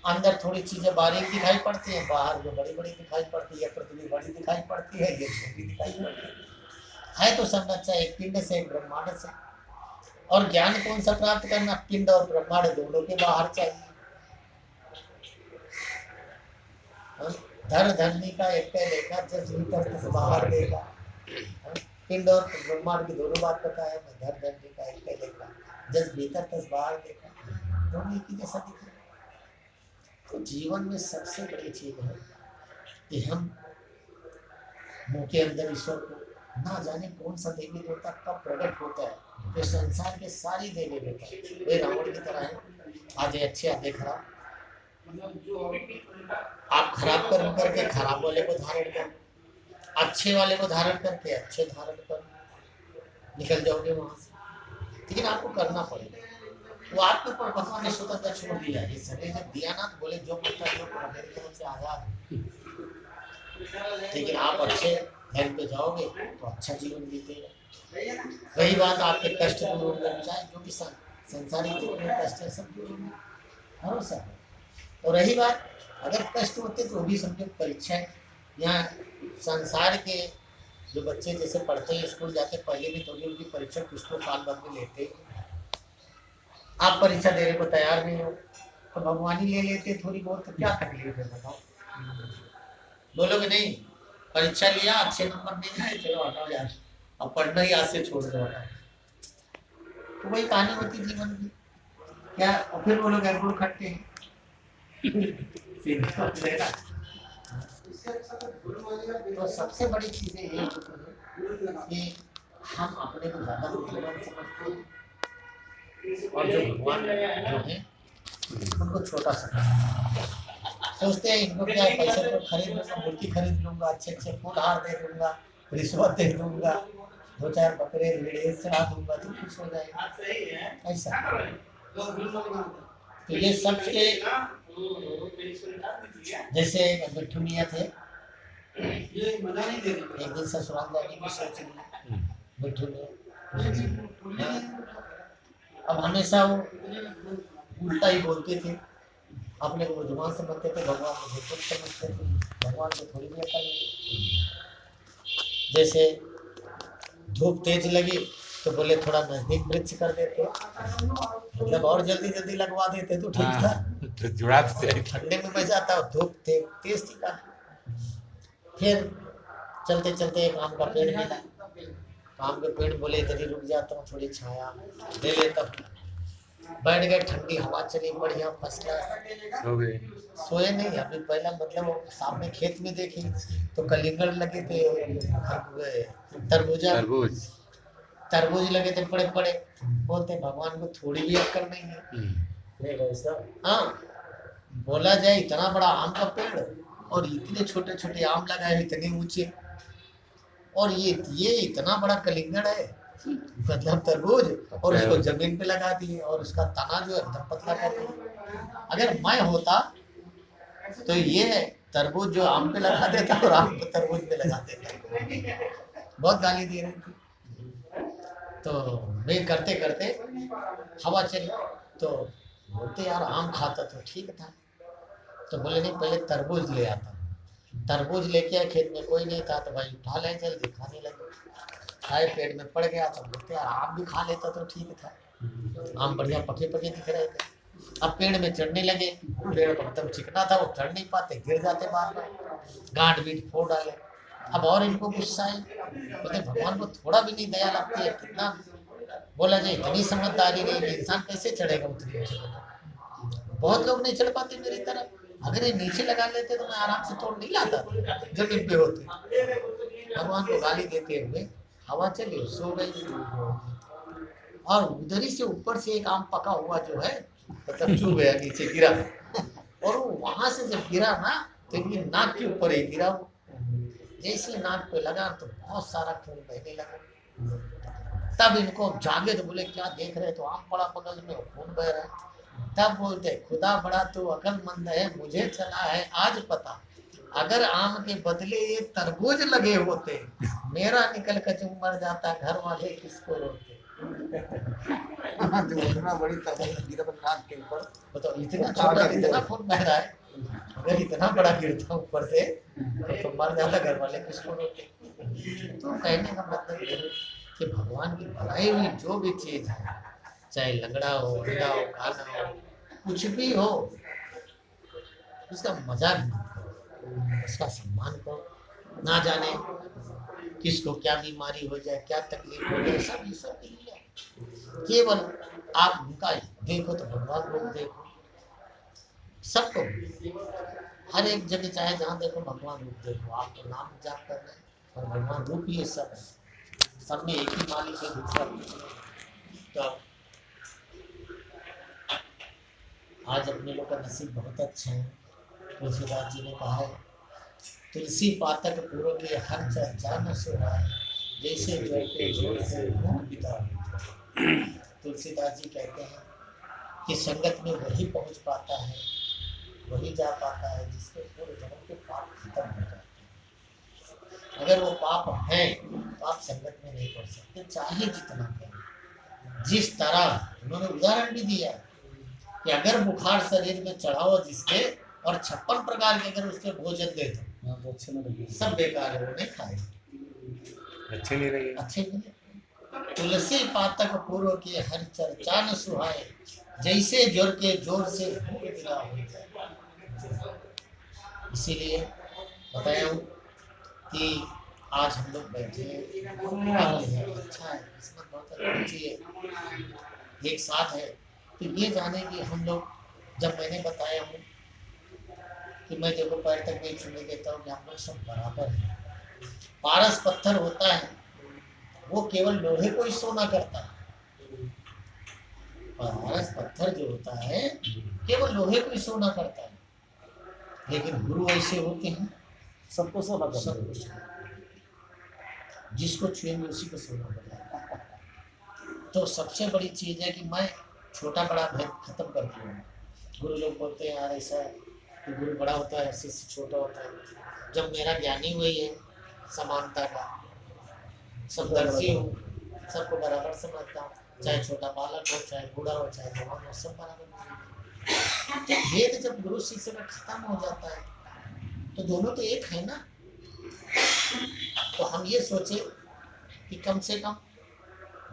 A: अंदर थोड़ी चीजें बारीक दिखाई पड़ती हैं, बाहर जो बड़ी बड़ी दिखाई पड़ती है, पृथ्वी बड़ी दिखाई पड़ती है, ये छोटी दिखाई पड़ती है। तो संरचना एक पिंड से एक ब्रह्मांड से। और ज्ञान कौन सा प्राप्त करना? पिंड और ब्रह्मांड दोनों के बाहर चाहिए। धर धरनी का एक लेखा, जब भीतर से बाहर देगा। पिंड और ब्रह्मांड की दोनों बात पता है। मैं धर धरनी का एक लेखा, जब भीतर तक बाहर देखा, दोनों एक ही जैसा दिख रहा है। तो जीवन में सबसे बड़ी चीज है कि हम मुंह के अंदर ईश्वर को ना जाने कौन सा देवी देवता कब प्रकट होता है। जो संसार के सारी देवी देवता वे रावण की तरह है, आज अच्छे आधे खराब। आप खराब कर करके खराब वाले को धारण कर, अच्छे वाले को धारण करके अच्छे धारण कर, निकल जाओगे वहां से। लेकिन आपको करना पड़ेगा। वो आपके ऊपर भगवान ने स्वतंत्र छोड़ दिया है। सभी जब दिया ना तो बोले जो करता है जो मेरी तरफ से आजाद। लेकिन आप अच्छे धर्म पे जाओगे तो अच्छा जीवन बीतेगा। वही बात आपके कष्ट दूर कर जाए, जो भी संसारिक जितने कष्ट है सब दूर होंगे, भरोसा है। और रही बात अगर कष्ट होते तो भी समझो परीक्षा है। यहाँ संसार के जो बच्चे जैसे पढ़ते हैं स्कूल जाते पहले भी, तो भी उनकी परीक्षा कुछ तो साल भर में लेते हैं। आप परीक्षा देने को तैयार नहीं हो तो भगवान ही ले लेते थोड़ी बहुत, तो क्या तकलीफ है बताओ? बोलोगे नहीं परीक्षा लिया अच्छे नंबर नहीं आए, चलो हटाओ यार, अब पढ़ना ही आज से छोड़ दो, हटाओ। तो वही कहानी होती जीवन की क्या। और फिर बोलोगे गुड़ खट्टे हैं। तो सबसे बड़ी चीजें ये होती है कि हम अपने को ज्यादा बुद्धिमान समझते हैं और जो भगवान जो है उनको छोटा समझते हैं। सोचते हैं इनको क्या है, पैसे तो खरीद लूंगा, मूर्ति खरीद लूंगा, अच्छे अच्छे फूल हार दे दूंगा, रिश्वत दे दूंगा, 2-4 बकरे भेड़े चढ़ा दूंगा तो खुश हो जाएगा। ऐसा तो ये सब के जैसे मिट्टू मियाँ थे, एक दिन ससुराल जाने की सोच ली मिट्टू मियाँ। अब हमेशा वो उल्टा ही बोलते थे, अपने को जुबान से बनते थे, भगवान को खुद समझते थे, भगवान को थोड़ी भी अकल नहीं। जैसे धूप तेज लगी तो बोले थोड़ा नजदीक वृक्ष कर देते, मतलब और जल्दी जल्दी लगवा देते तो ठीक था।
B: तो जुड़ा तो जाए।
A: ठंडे में मजा आता, धूप तेज थी का। फिर चलते चलते एक आम का पेड़ मिला, आम के पेड़ बोले इधर ही रुक जाता हूँ, थोड़ी छाया ले लेता हूँ। बैठ गए, ठंडी हवा चली, बढ़िया फर्स्ट क्लास।
B: सो गए।
A: सोए नहीं, अभी पहला मतलब वो सामने खेत में देखे तो कलिंगड़ लगे थे, तरबूजा तरबूज लगे थे बड़े बड़े। बोलते भगवान को थोड़ी भी अक्ल नहीं है। हाँ, बोला जाए इतना बड़ा आम का पेड़ और इतने छोटे छोटे आम लगाए, इतने ऊंचे, और ये इतना बड़ा कलिंगड़ है, मतलब तरबूज, और उसको जमीन पे लगा दिए और उसका तना जो है एकदम पतला कर दिया। अगर मैं होता तो ये तरबूज जो आम पे लगा देता और आम को तरबूज पे लगा देता। बहुत गाली दे रही थी। तो मैं करते करते हवा चली तो बोलते यार आम खाता तो ठीक था। तो बोले नहीं, पहले तरबूज ले आता। तरबूज लेके आए, खेत में कोई नहीं था तो भाई उठा ले, जल्दी खाने लगे। खाए, पेट में पड़ गया तो बोलते यार आम भी खा लेता तो ठीक था, आम बढ़िया पके पके दिख रहे थे। अब पेड़ में चढ़ने लगे, पेड़ एकदम चिकना था, वो चढ़ नहीं पाते, गिर जाते बार बार, गांठ बीट फोड़ डाले। अब और इनको गुस्सा आई, बोलते भगवान को थोड़ा भी नहीं दया लगती है, कितना बोला जाए इतनी समझदारी नहीं, इंसान कैसे चढ़ेगा उतनी ऊंची जगह। बहुत लोग नहीं चढ़ पाते मेरी तरफ, अगर ये नीचे लगा लेते तो मैं आराम से तोड़ नहीं लाता, जमीन पे होते। भगवान को गाली देते हुए हवा चली, सो गई, और उधर ही से ऊपर से एक आम पका हुआ जो है मतलब चू गया, नीचे गिरा, और वहां से जब गिरा ना तो ये नाक के ऊपर ही गिरा। जैसे नाक पे लगा तो बहुत सारा खून बहने लगा। तब इनको जागे तो बोले क्या देख रहे, तो आम पड़ा बगल में, खून बह रहा है। तब बोलते खुदा बड़ा तो अकलमंद है, मुझे चला है आज पता, अगर आम के बदले ये तरबूज लगे होते, मेरा निकल कचूम मर जाता, घर वाले किसको रोते।
C: इतना बड़ी तरबूज गिरा नाक के ऊपर,
A: बताओ इतना छोटा, इतना खून बह रहा है, अगर इतना बड़ा गिरता ऊपर से तो मर जाता, घर वाले किसको रोते। तो कहने का मतलब ये कि भगवान की बनाई हुई जो भी चीज है, चाहे लंगड़ा हो, अंधा हो, काला हो, कुछ भी हो, उसका मजाक मत करो, उसका सम्मान करो। ना जाने किसको क्या बीमारी हो जाए, क्या तकलीफ हो जाए, सब ईश्वर के लिए है। केवल आप उनका देखो तो भगवान को देखो, सबको हर एक जगह चाहे जहाँ देखो भगवान रूप देखो। आप तो नाम जाप कर रहे हैं और भगवान रूप ये सब है, सब में एक ही मालिक है, दूसरा तो आज अपने लोग का नसीब बहुत अच्छा है। तुलसीदास जी ने कहा है, तुलसी पातक पूर्व के हर चर्चा न सुना, जैसे जोर से पिता। तुलसीदास जी कहते हैं कि संगत में वही पहुंच पाता है, वही जा पाता है जिसके पूरे जन्म के पाप खत्म हो जाते हैं। अगर वो पाप हैं तो आप संगत में नहीं पढ़ सकते, चाहे जितना करें। जिस तरह उन्होंने उदाहरण भी दिया कि अगर बुखार शरीर में चढ़ा हो जिसके, और 56 प्रकार के अगर उसके भोजन दे दो
C: अच्छे नहीं लगे,
A: सब बेकार है, वो नहीं खाए,
B: अच्छे नहीं लगे,
A: अच्छे नहीं। तुलसी पातक पूर्व के हर चर्चा न सुहाए, जैसे जोर के जोर से भूख गिरा हो जाए। इसीलिए बताया हूँ कि आज हम लोग बैठे हैं, अच्छा है, किस्मत बहुत अच्छी है, एक साथ है। तो ये जाने कि हम लोग, जब मैंने बताया हूँ कि मैं देखो पैर तक नहीं छूने देता हूँ कि हम लोग सब बराबर हैं। पारस पत्थर होता है वो केवल लोहे को ही सोना करता है, पारस पत्थर जो होता है केवल लोहे को ही सोना करता है। लेकिन गुरु ऐसे होते हैं
C: सबको सेवा
A: सब
C: करते
A: कुछ, जिसको छुएंगे उसी को सेवा मिलेगा। तो सबसे बड़ी चीज है कि मैं छोटा बड़ा भेद खत्म कर दूँ। गुरु लोग बोलते हैं यार ऐसा कि गुरु बड़ा होता है, शिष्य छोटा होता है। जब मेरा ज्ञानी वही है समानता का, समदर्शी हूँ, सबको बराबर समझता हूँ, चाहे छोटा बालक हो, चाहे बूढ़ा हो, चाहे जवान हो, सब बराबर। तो भेद जब गुरु शिष्य में खत्म हो जाता है तो दोनों तो एक है ना। तो हम ये सोचे कि कम से कम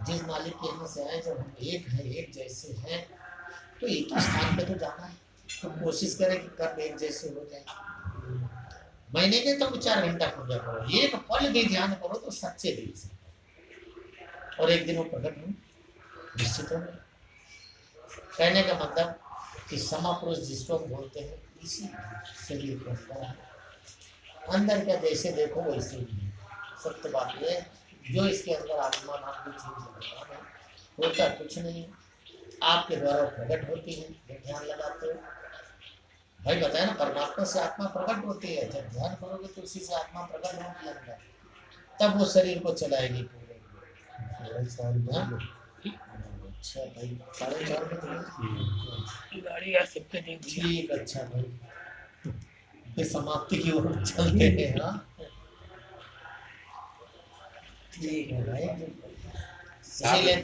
A: जिस मालिक के यहाँ से आए, जब हम एक हैं, एक जैसे हैं, तो एक ही स्थान पे तो जाना है। तो कोशिश करें कि कब एक जैसे हो जाए। महीने के तो 4 घंटा पूजा करो, एक पल भी ध्यान करो तो सच्चे दिल से, और एक दिन वो प्रकट हो निश्चित हो। कहने का मतलब कि समा पुरुष जिसको हम बोलते हैं, इसी शरीर को अंदर है। अंदर का जैसे देखो वैसे ही है। सत्य बात ये है, जो इसके अंदर आत्मा नाम की चीज है, होता कुछ नहीं, आपके द्वारा प्रकट होती है जब ध्यान लगाते हो। भाई बताया ना, परमात्मा से आत्मा प्रकट होती है। जब ध्यान करोगे तो उसी से आत्मा प्रकट होने लगता है, तब वो शरीर को चलाएगी पूरे। अच्छा भाई, 4:30 बजे
D: गाड़ी आ सकते हैं।
A: ठीक, अच्छा भाई, फिर समाप्ति की ओर चलते हैं। हाँ ठीक है भाई, इसीलिए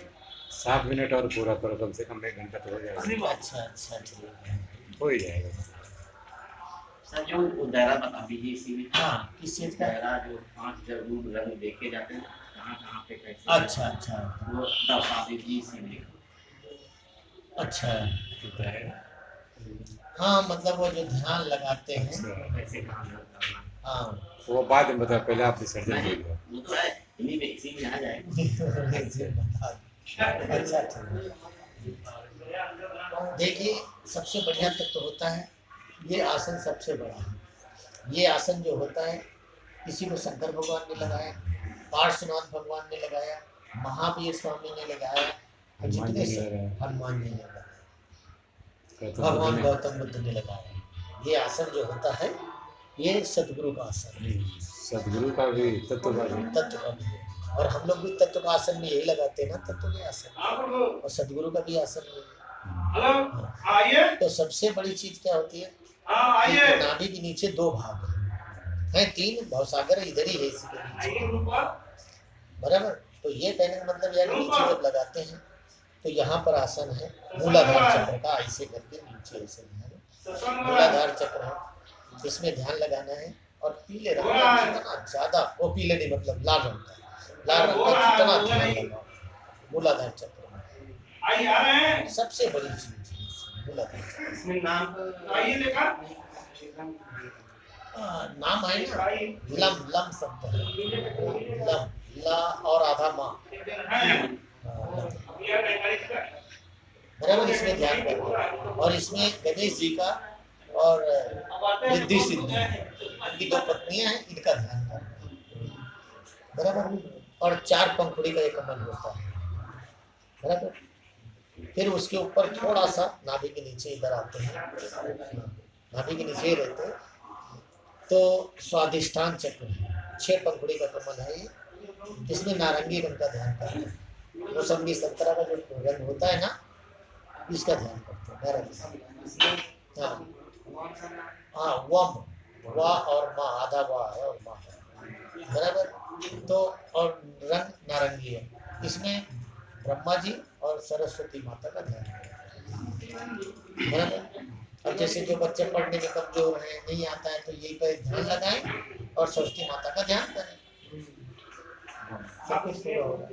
B: 7 मिनट और पूरा करो, कम से कम 1 घंटा तो हो जाएगा।
A: अच्छा अच्छा ठीक है,
B: हो ही जाएगा।
E: सर जो वो दायरा बता दीजिए इसी में।
A: हाँ किस चीज का?
E: दायरा जो 5 रूप रंग देखे जाते हैं, कहाँ कहाँ पे कैसे,
A: अच्छा अच्छा
E: वो दर्शा दीजिए इसी में।
A: अच्छा,
B: है।
A: हाँ मतलब वो जो ध्यान लगाते हैं,
E: कैसे कहाँ करना।
A: हाँ
B: वो बाद में बता, पहले आप विसर्जन
E: नहीं,
B: बोल दो।
E: वो तो है इन्हीं में, इसी में आ जाएगा।
A: अच्छा ठीक है। देखिए सबसे बढ़िया तत्व होता है, ये आसन सबसे बड़ा है। ये आसन जो होता है, किसी को शंकर भगवान ने लगाया, पार्श्वनाथ भगवान ने लगाया, महावीर स्वामी ने लगाया, और जितने हनुमान जी ने लगाया, भगवान गौतम बुद्ध ने लगाया। ये आसन जो होता है, ये सदगुरु का आसन है।
B: सदगुरु का भी तत्व का भी
A: तत्व का भी है, और हम लोग भी तत्व का आसन में यही लगाते हैं ना, तत्व के आसन, और सदगुरु का भी आसन है। हाँ। तो सबसे बड़ी चीज क्या होती है कि नाभि के नीचे 2 भाग हैं, 3 भवसागर इधर ही है इसी के नीचे, बराबर। तो ये कहने का मतलब यह नीचे जब लगाते हैं तो यहाँ पर आसन है मूलाधार चक्र का, ऐसे करके नीचे ऐसे मूलाधार चक्र है, इसमें ध्यान लगाना है। और पीले रंग का जितना ज्यादा, वो पीले नहीं मतलब लाल रंग का, लाल रंग का जितना ध्यान लगाओ मूलाधार चक्र में, सबसे बड़ी चीज है मूलाधार चक्र।
E: इसमें नाम
A: नाम है ना, लम लम शब्द है, लम ला और आधा माँ, बराबर। इसमें ध्यान करो, और इसमें गणेश जी का और रिद्धि सिद्धि, इनकी 2 पत्नियां हैं, इनका ध्यान करना, बराबर। और 4 पंखुड़ी का एक कमल होता है, बराबर। फिर उसके ऊपर थोड़ा सा नाभि के नीचे इधर आते हैं, नाभि के नीचे रहते हैं, तो स्वाधिष्ठान चक्र है, 6 पंखुड़ी का कमल है ये, इसमें नारंगी रंग का ध्यान करते हैं। मौसमी संतरा का जो रंग होता है ना, इसका ध्यान करते हैं नारंगी। हाँ हाँ, वम, वा और माँ, आधा वा है और माँ है, बराबर। तो और रंग नारंगी है, इसमें ब्रह्मा जी और सरस्वती माता का ध्यान है, बराबर। अब जैसे जो बच्चे पढ़ने में कमजोर हैं, नहीं आता है, तो यही पर ध्यान लगाएं और सरस्वती माता का ध्यान करें, सब कुछ पूरा होगा।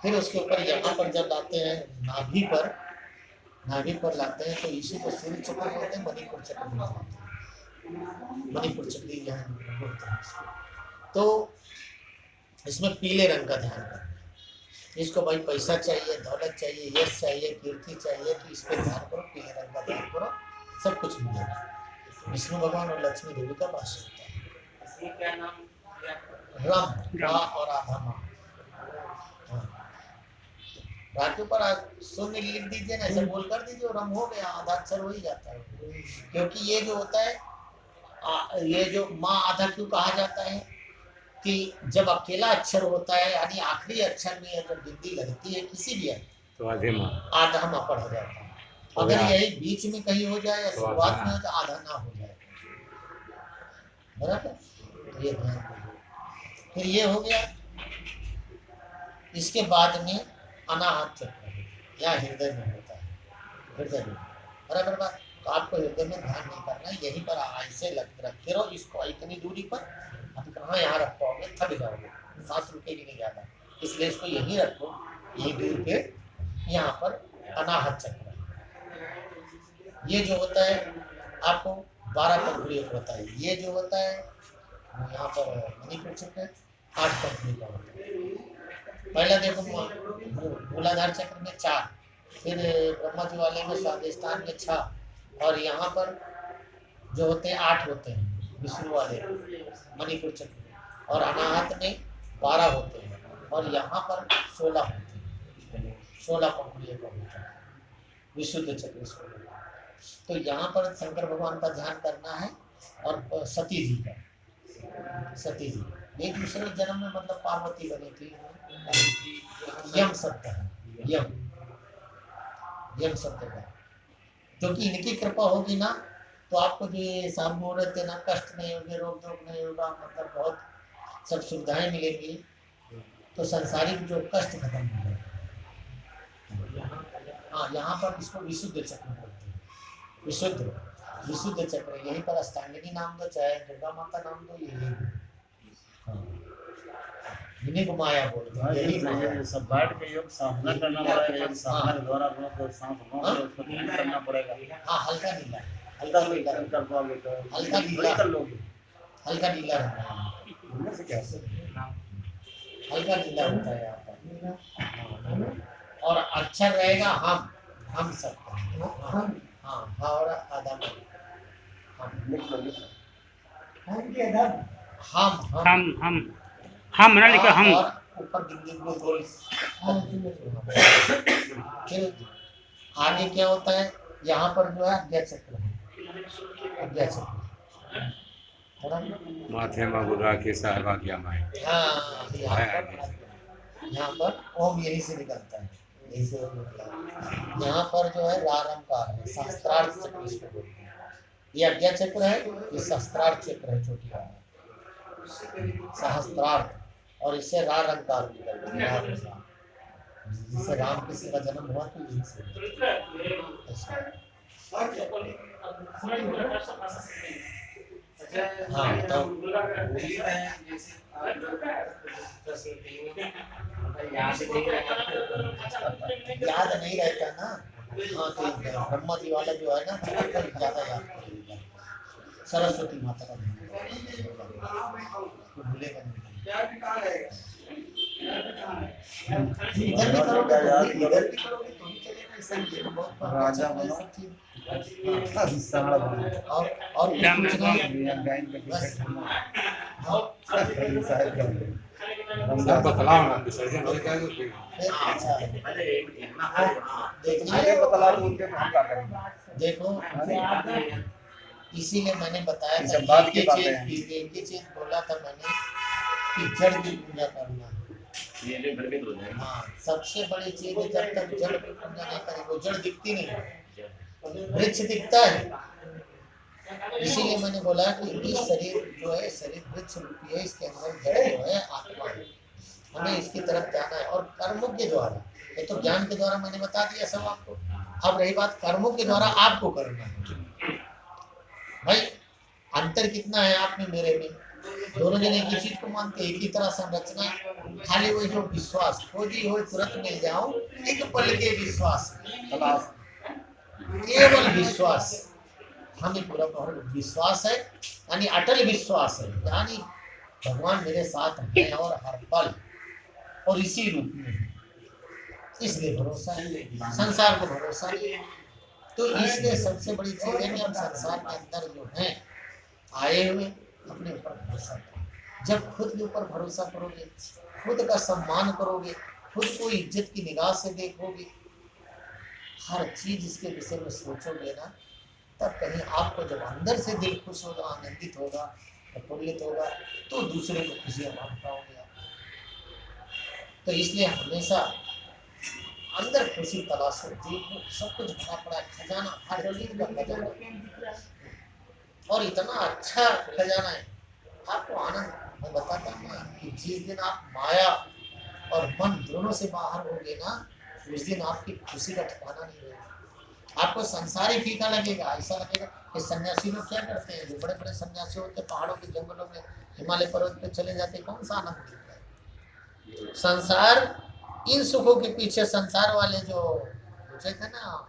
A: फिर उसके ऊपर यहाँ पर जब लाते हैं नाभि पर लाते हैं, तो इसी को सूर्य चक्र बोलते हैं, मणिपुर चक्र बोलते हैं, मणिपुर चक्र यहाँ बोलते हैं इसको। तो इसमें पीले रंग का ध्यान करना है। इसको भाई पैसा चाहिए, दौलत चाहिए, यश चाहिए, कीर्ति चाहिए, तो इस पर ध्यान करो, पीले रंग का ध्यान करो, सब कुछ मिलेगा। विष्णु भगवान और लक्ष्मी देवी का वास होता है।
E: इसमें क्या नाम
A: रम, रा और आधा माँ, रा के ऊपर शून्य लिख दीजिए ना, ऐसा बोल कर दीजिए और हम हो गया, आधा अक्षर हो ही जाता है। क्योंकि ये जो होता है ये जो माँ आधा क्यों कहा जाता है कि जब अकेला अक्षर होता है यानी आखिरी अक्षर में जब बिंदी लगती है किसी भी
B: तो आधे माँ
A: आधा माँ पढ़ जाता है। अगर यही बीच में कहीं हो जाए या शुरुआत में हो तो आधा ना हो जाए, बराबर। तो ये ध्यान दीजिए। फिर ये हो गया। इसके बाद में अनाहत चक्र या हृदय में होता है, हृदय में, बराबर बात। तो आपको हृदय में ध्यान नहीं करना है, यहीं पर ऐसे रखे रहो इसको इतनी दूरी पर। अब कहाँ यहाँ रख पाओगे, थक जाओगे, सांस रुकेगी नहीं ज्यादा, इसलिए इसको यहीं रखो, यही दूर पे। यहाँ पर अनाहत चक्र, ये जो होता है आपको 12 पंखुड़ी होता है। ये जो होता है यहाँ पर मणिपुर चक्र 8 पंखुड़ी का होता है। पहला देखो मूलाधार चक्र में 4, फिर ब्रह्मा जी वाले में स्वादिष्ठान में 6, और यहाँ पर जो होते हैं 8 होते हैं विष्णु वाले मणिपुर चक्र, और अनाहत में 12 होते हैं, और यहाँ पर 16 होते हैं, 16 पंखुड़ियों का होता है विशुद्ध चक्र इसको। तो यहाँ पर शंकर भगवान का ध्यान करना है, और सती जी का, सती जी एक दूसरे जन्म में मतलब पार्वती बनी थी। यम शब्द है, यम शब्द है, क्योंकि इनकी कृपा होगी ना तो आपको जो ये सामने हो रहे थे ना, कष्ट नहीं होंगे, रोग टोक नहीं होगा, मतलब बहुत सब सुविधाएं मिलेंगी, तो संसारिक जो कष्ट खत्म हो जाएगा। हाँ, यहाँ पर इसको विशुद्ध चक्र बोलते हैं, विशुद्ध चक्र। यहीं पर अष्टांगिनी नाम दो, चाहे दुर्गा माता नाम दो, यही इन्हीं को माया बोलते हैं। यही
D: सब बैठ के योग साधना करना पड़ेगा, योग साधना के द्वारा अपना को सांस उसको ध्यान करना पड़ेगा।
A: हाँ, हल्का नीला,
D: हल्का नीला कर पाओगे तो
A: हल्का नीला
D: कर लोगे,
A: हल्का नीला रहना
D: से क्या
A: हल्का नीला होता है यहाँ पर। और अक्षर रहेगा हम सबका, हाँ, और आधा
D: लिख लो, लिख लो।
A: हम
F: ना लिखा हम,
A: और ऊपर बिंदी गोल। फिर आगे क्या होता है, यहाँ पर जो है अज्ञा चक्र है, अज्ञा चक्र,
B: माथे में बुरा के साहबा क्या माए।
A: हाँ, यहाँ पर ओम यही से निकलता है, यही से ओम निकला। यहाँ पर जो है रारंकार है, शास्त्रार्थ चक्र इसको बोलते हैं। ये अज्ञा चक्र है, ये शास्त्रार्थ चक्र है, छोटी वाला सहस्त्रार्थ, और इससे रारंकार निकलते हैं। जिससे राम किसी का जन्म हुआ तो यही से हाँ, तो याद नहीं रहता ना। हाँ, तो ब्रह्मा जी वाला जो है ना ज्यादा याद करेगा। सरस्वती माता का भूलेगा नहीं। इधर भी करोगे तो भी चलेगा, इससे बहुत
D: राजा बनो, सारा बनो,
A: और कुछ नहीं, बस
B: सब बतलाओ ना, विसर्जन हो क्या है
D: आगे बतला दो उनके हम क्या करेंगे।
A: देखो, इसीलिए मैंने बताया
D: ये
A: था
D: सब बात की
A: एक
D: बातें हैं।
A: ही चीज बोला था मैंने कि जड़ की पूजा करना।
E: ये जो भ्रमित हो जाएगा।
A: हाँ, सबसे बड़ी चीज है, जब तक जड़ की पूजा नहीं करेंगे, वो जड़ दिखती नहीं है, वृक्ष दिखता है। इसीलिए मैंने बोला कि इस शरीर जो है, शरीर वृक्ष रूपी है, इसके अंदर जड़ जो है आत्मा है, हमें इसकी तरफ जाना है। और कर्मों के द्वारा, ये तो ज्ञान के द्वारा मैंने बता दिया सब आपको। अब रही बात कर्मों के द्वारा आपको करना है। भाई अंतर कितना है आप में मेरे में, दोनों जने एक ही चीज को मानते, एक ही तरह संरचना, खाली वही जो विश्वास खोजी हो तुरंत मिल जाओ, एक पल के विश्वास, केवल विश्वास, हमें पूरा विश्वास है, यानी अटल विश्वास है, यानी भगवान मेरे साथ है और हर पल और इसी रूप में, इसलिए भरोसा है, संसार को भरोसा नहीं है। तो इसलिए सबसे बड़ी चीज है कि हम संसार के अंदर जो है आए हुए अपने ऊपर भरोसा करो। जब खुद के ऊपर भरोसा करोगे, खुद का सम्मान करोगे, खुद को इज्जत की निगाह से देखोगे, हर चीज इसके विषय में सोचोगे ना, तब कहीं आपको जब अंदर से दिल खुश होगा, आनंदित होगा, प्रफुल्लित होगा, तो दूसरे को खुशियां बांट पाओगे आप। तो इसलिए हमेशा अंदर खुशी तलाशो, देखो सब कुछ भरा पड़ा है, खजाना हर चीज का खजाना, और इतना अच्छा खजाना है आपको आनंद। मैं बताता हूँ कि जिस दिन आप माया और मन दोनों से बाहर होगे ना, उस दिन आपकी खुशी का ठिकाना नहीं रहेगा। आपको संसार ही फीका लगेगा, ऐसा लगेगा कि सन्यासी लोग क्या करते हैं, जो बड़े बड़े सन्यासी होते हैं पहाड़ों के जंगलों में, हिमालय पर्वत पे चले जाते, कौन सा आनंद मिलता है। संसार इन सुखों के पीछे, संसार वाले जो पूछे थे ना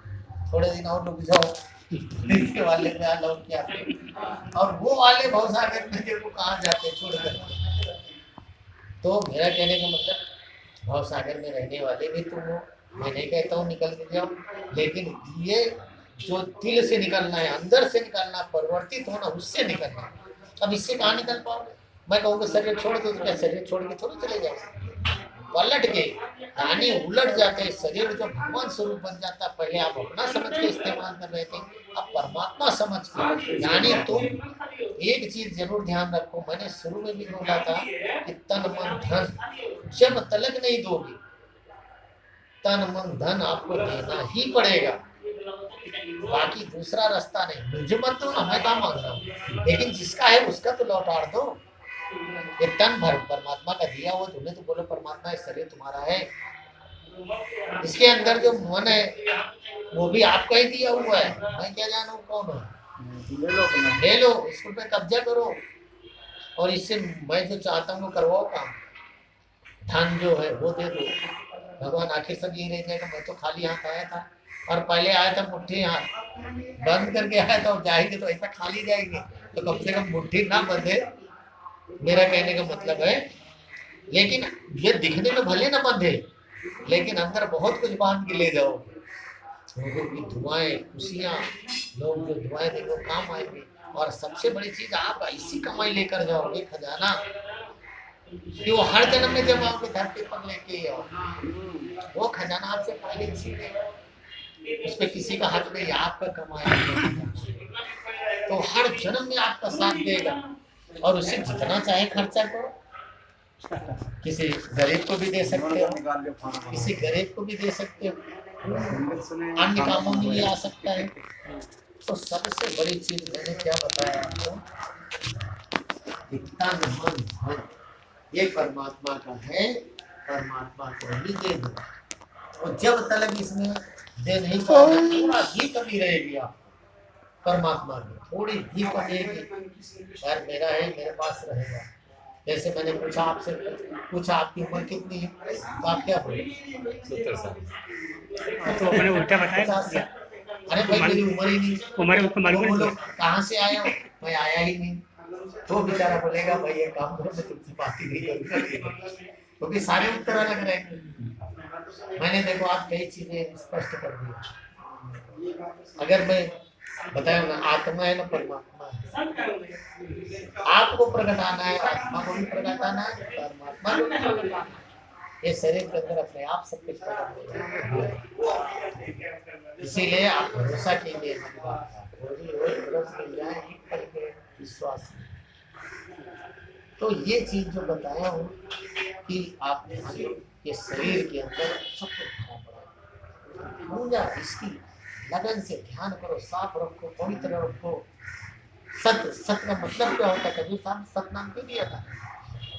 A: थोड़े दिन और रुक जाओ, इसके वाले में लौट के आते, और वो वाले बहुत सारे को कहाँ जाते छोड़कर। तो मेरा कहने का मतलब, भाव सागर में रहने वाले भी तुम हो, मैं नहीं कहता हूँ निकल के जाओ, लेकिन ये जो दिल से निकलना है, अंदर से निकलना, परिवर्तित होना, उससे निकलना है। अब इससे कहाँ निकल पाओगे। मैं कहूँगा शरीर छोड़ दो, तो क्या शरीर छोड़ के थोड़ी चले जाओ, पलट के यानी उलट जाते। शरीर जो भगवान स्वरूप बन जाता, पहले आप अपना समझ के इस्तेमाल कर रहे थे, अब परमात्मा समझ के। यानी तुम एक चीज जरूर ध्यान रखो, मैंने शुरू में भी बोला था कि तन मन धन जब तलक नहीं दोगे, तन मन धन आपको देना ही पड़ेगा, बाकी दूसरा रास्ता नहीं। मुझे मत दो ना, मैं काम मांग रहा हूँ, लेकिन जिसका है उसका तो लौटा दो। ये तन भर परमात्मा का दिया हुआ, तुम्हें तो बोलो परमात्मा इस शरीर तुम्हारा है, इसके अंदर जो मन है वो भी आपका ही दिया हुआ है, मैं क्या जानू कौन है। ले लो, इसको पे कब्जा करो, और इससे मैं जो चाहता हूँ वो करवाओ काम। धन जो है वो दे दो, भगवान आखिर सब यही रह जाएगा। मैं तो खाली हाथ आया था, और पहले आया था मुट्ठी हाथ बंद करके आया था, जाएंगे तो ऐसा खाली जाएंगे, तो कम से कम मुट्ठी ना बंधे, मेरा कहने का मतलब है। लेकिन ये दिखने में भले ना बंधे, लेकिन अंदर बहुत कुछ बांध के ले जाओ। लोगों की दुआएं, खुशियाँ, लोग जो दुआएं देखो काम आएंगे। और सबसे बड़ी चीज, आप ऐसी कमाई लेकर जाओगे खजाना कि वो हर जन्म में जब आपके धरती पर लेके आओ, वो खजाना आपसे पहले छीनेगा, उस पर किसी का हक नहीं, आपका कमाया, तो हर जन्म में आपका साथ देगा, और उसे जितना चाहे खर्चा करो। किसी गरीब को भी दे सकते हो, किसी गरीब को भी दे सकते हो, अन्य कामों में भी आ सकता है। तो सबसे बड़ी चीज मैंने क्या बताया आपको, इतना मन धन ये परमात्मा का है, परमात्मा को ही दे दो। और जब तक इसमें दे नहीं पाओगे, थोड़ा भी कमी रहेगी आप परमात्मा में, थोड़ी भी कमी रहेगी, यार मेरा है मेरे पास रहेगा। जैसे मैंने पूछा आपसे, पूछा आपकी उम्र कितनी है, तो आप क्या बोले?
B: 70 साल।
F: तो मैंने उल्टा बताया।
A: अरे भाई मेरी उम्र ही नहीं,
F: उम्र उसको मालूम
A: बोलो
F: नहीं।
A: कहाँ से आया हो, मैं आया ही नहीं। तो बेचारा बोलेगा भाई ये काम करो, मैं तुमसे बात ही नहीं करूँगा, क्योंकि सारे उत्तर अलग रहेंगे। मैंने देखो आप कई चीजें स्पष्ट कर दी। अगर मैं बताया ना, आत्मा है ना परमात्मा है, आपको प्रकटाना है, आत्मा को भी प्रकटाना है, परमात्मा को भी प्रकटाना है। ये शरीर के अंदर अपने आप सब कुछ प्रकट होगा। इसीलिए आप भरोसा कीजिए, विश्वास। तो ये चीज जो बताया हूँ कि आपने ये शरीर के अंदर सब कुछ भरा पड़ा है, इसकी लगन से ध्यान करो, साफ रखो, पवित्र रखो। सत्य, सत्य का मतलब क्या होता है, कभी सत्य नाम क्यों दिया था?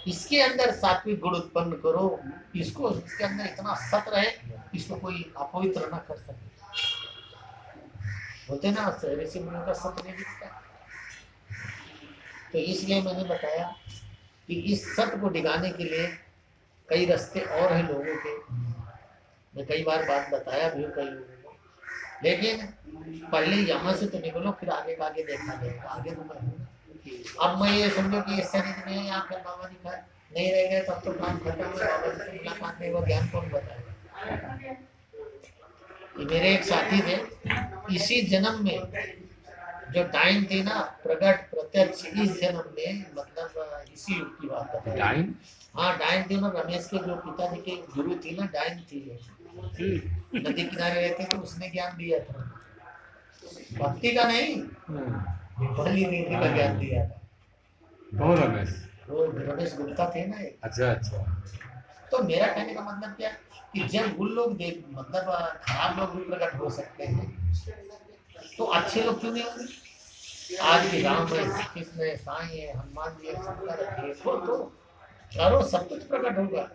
A: इसके अंदर सात्विक गुण उत्पन्न करो, इसको इसके अंदर इतना सत्य रहे, इसको कोई अपवित्र ना कर सके। बोलते ना ऋषि मुनियों का सत्य नहीं दिखता। तो इसलिए मैंने बताया कि इस सत्य को दिखाने के लिए कई रास्ते और हैं लोगों के। मैं कई बार बात बताया भी हूँ कई लोगों को, लेकिन पहले यहाँ से तो निकलो, फिर आगे का आगे देखा जाएगा। आगे तो मैं हूँ, अब मैं ये समझो कि इस शरीर में यहाँ फिर बाबा दिखा नहीं रह गए, तब तो काम खत्म है। बाबा जी से मुलाकात नहीं, वो ज्ञान कौन बताएगा? ये मेरे एक साथी थे, इसी जन्म में जो डाइन थी ना प्रकट प्रत्यक्ष इस जन्म में, मतलब इसी युग की बात है।
B: डाइन
A: हाँ डाइन थी ना, रमेश के जो पिताजी के गुरु थी ना, डाइन थी वो। नदी किनारे रहते थे, उसने ज्ञान दिया था, भक्ति का नहीं, पहली नीति का ज्ञान दिया था।
B: कौन रमेश?
A: वो रमेश गुप्ता थे ना एक।
B: अच्छा अच्छा।
A: तो मेरा कहने का मतलब क्या है कि जब वो लोग देख, मतलब खराब लोग भी प्रकट हो सकते हैं, तो अच्छे लोग क्यों नहीं होंगे? आज भी राम है, कृष्ण है, साईं है, हनुमान जी है, शंकर है, देखो तो करो, सब कुछ प्रकट होगा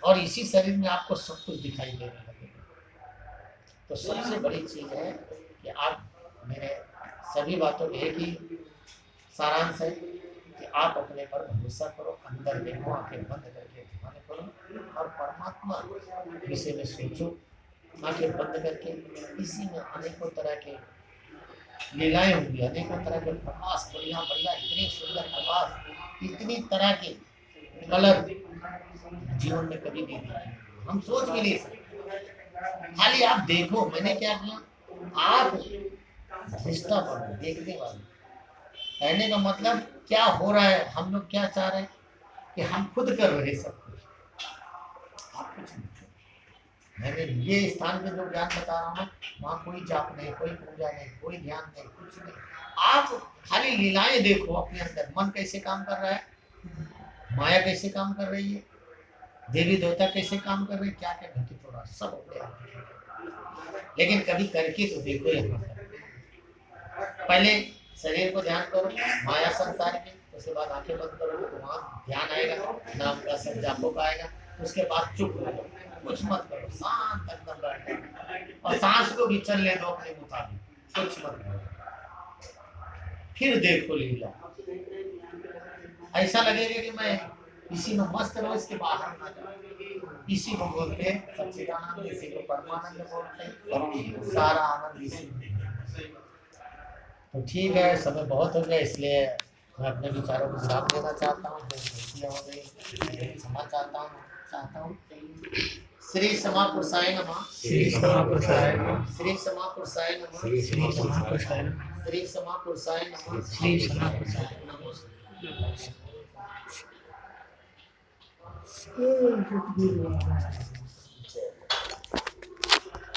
A: और इसी शरीर में आपको सब कुछ दिखाई देने लगेगा। तो सबसे बड़ी चीज है कि आप, मेरे सभी बातों में एक ही सारांश है कि आप अपने पर भरोसा करो, अंदर देखो, आंखें बंद करके ध्यान करो और परमात्मा विषय में सोचो, आंखें बंद करके। इसी में अनेकों तरह के लीलाएं होंगी, अनेकों तरह के प्रकाश, बढ़िया बढ़िया, इतनी सुंदर प्रकाश, इतनी तरह के कलर जीवन में कभी नहीं दिखे, हम सोच भी नहीं सकते। खाली आप देखो, मैंने क्या किया, आप रिश्ता पढ़ो, देखने वाले। कहने का मतलब क्या हो रहा है, हम लोग क्या चाह रहे हैं कि हम खुद कर रहे सब कुछ, आप कुछ नहीं। मैंने ये स्थान पे जो ज्ञान बता रहा हूँ, वहाँ कोई जाप नहीं, कोई पूजा नहीं, कोई ध्यान नहीं, कुछ नहीं। आप खाली लीलाएं देखो अपने अंदर, मन कैसे काम कर रहा है, माया कैसे काम कर रही है, देवी देवता कैसे काम कर रहे हैं, क्या क्या घटित हो रहा है, सब अपने आप। लेकिन कभी करके तो देखो यहाँ पर। पहले शरीर को ध्यान करो, माया संसार में, उसके बाद आंखें बंद करो, तो वहाँ ध्यान आएगा, नाम का सब जापों का आएगा। उसके बाद चुप रहो, कुछ मत करो, शांत एकदम बैठो और सांस को भी चलने दो अपने मुताबिक, कुछ मत करो, फिर देखो लीला। ऐसा लगेगा कि मैं इसी में मस्त रहो, इसके बाहर ना जाओ। इसी को बोलते हैं सच्चिदानंद, इसी को परमानंद बोलते हैं, सारा आनंद इसी में। तो ठीक है, समय बहुत हो गया, इसलिए मैं अपने विचारों को विराम देना चाहता हूँ, गलतियाँ हो गई क्षमा चाहता हूँ। श्री समापुरुषाय नमः,
F: श्री समापुरुषाय नमः,
A: श्री समापुरुषाय नमः,
F: श्री समापुरुषाय नमः,
A: श्री समापुरुषाय नमः,
F: श्री समापुरुषाय
A: नमः।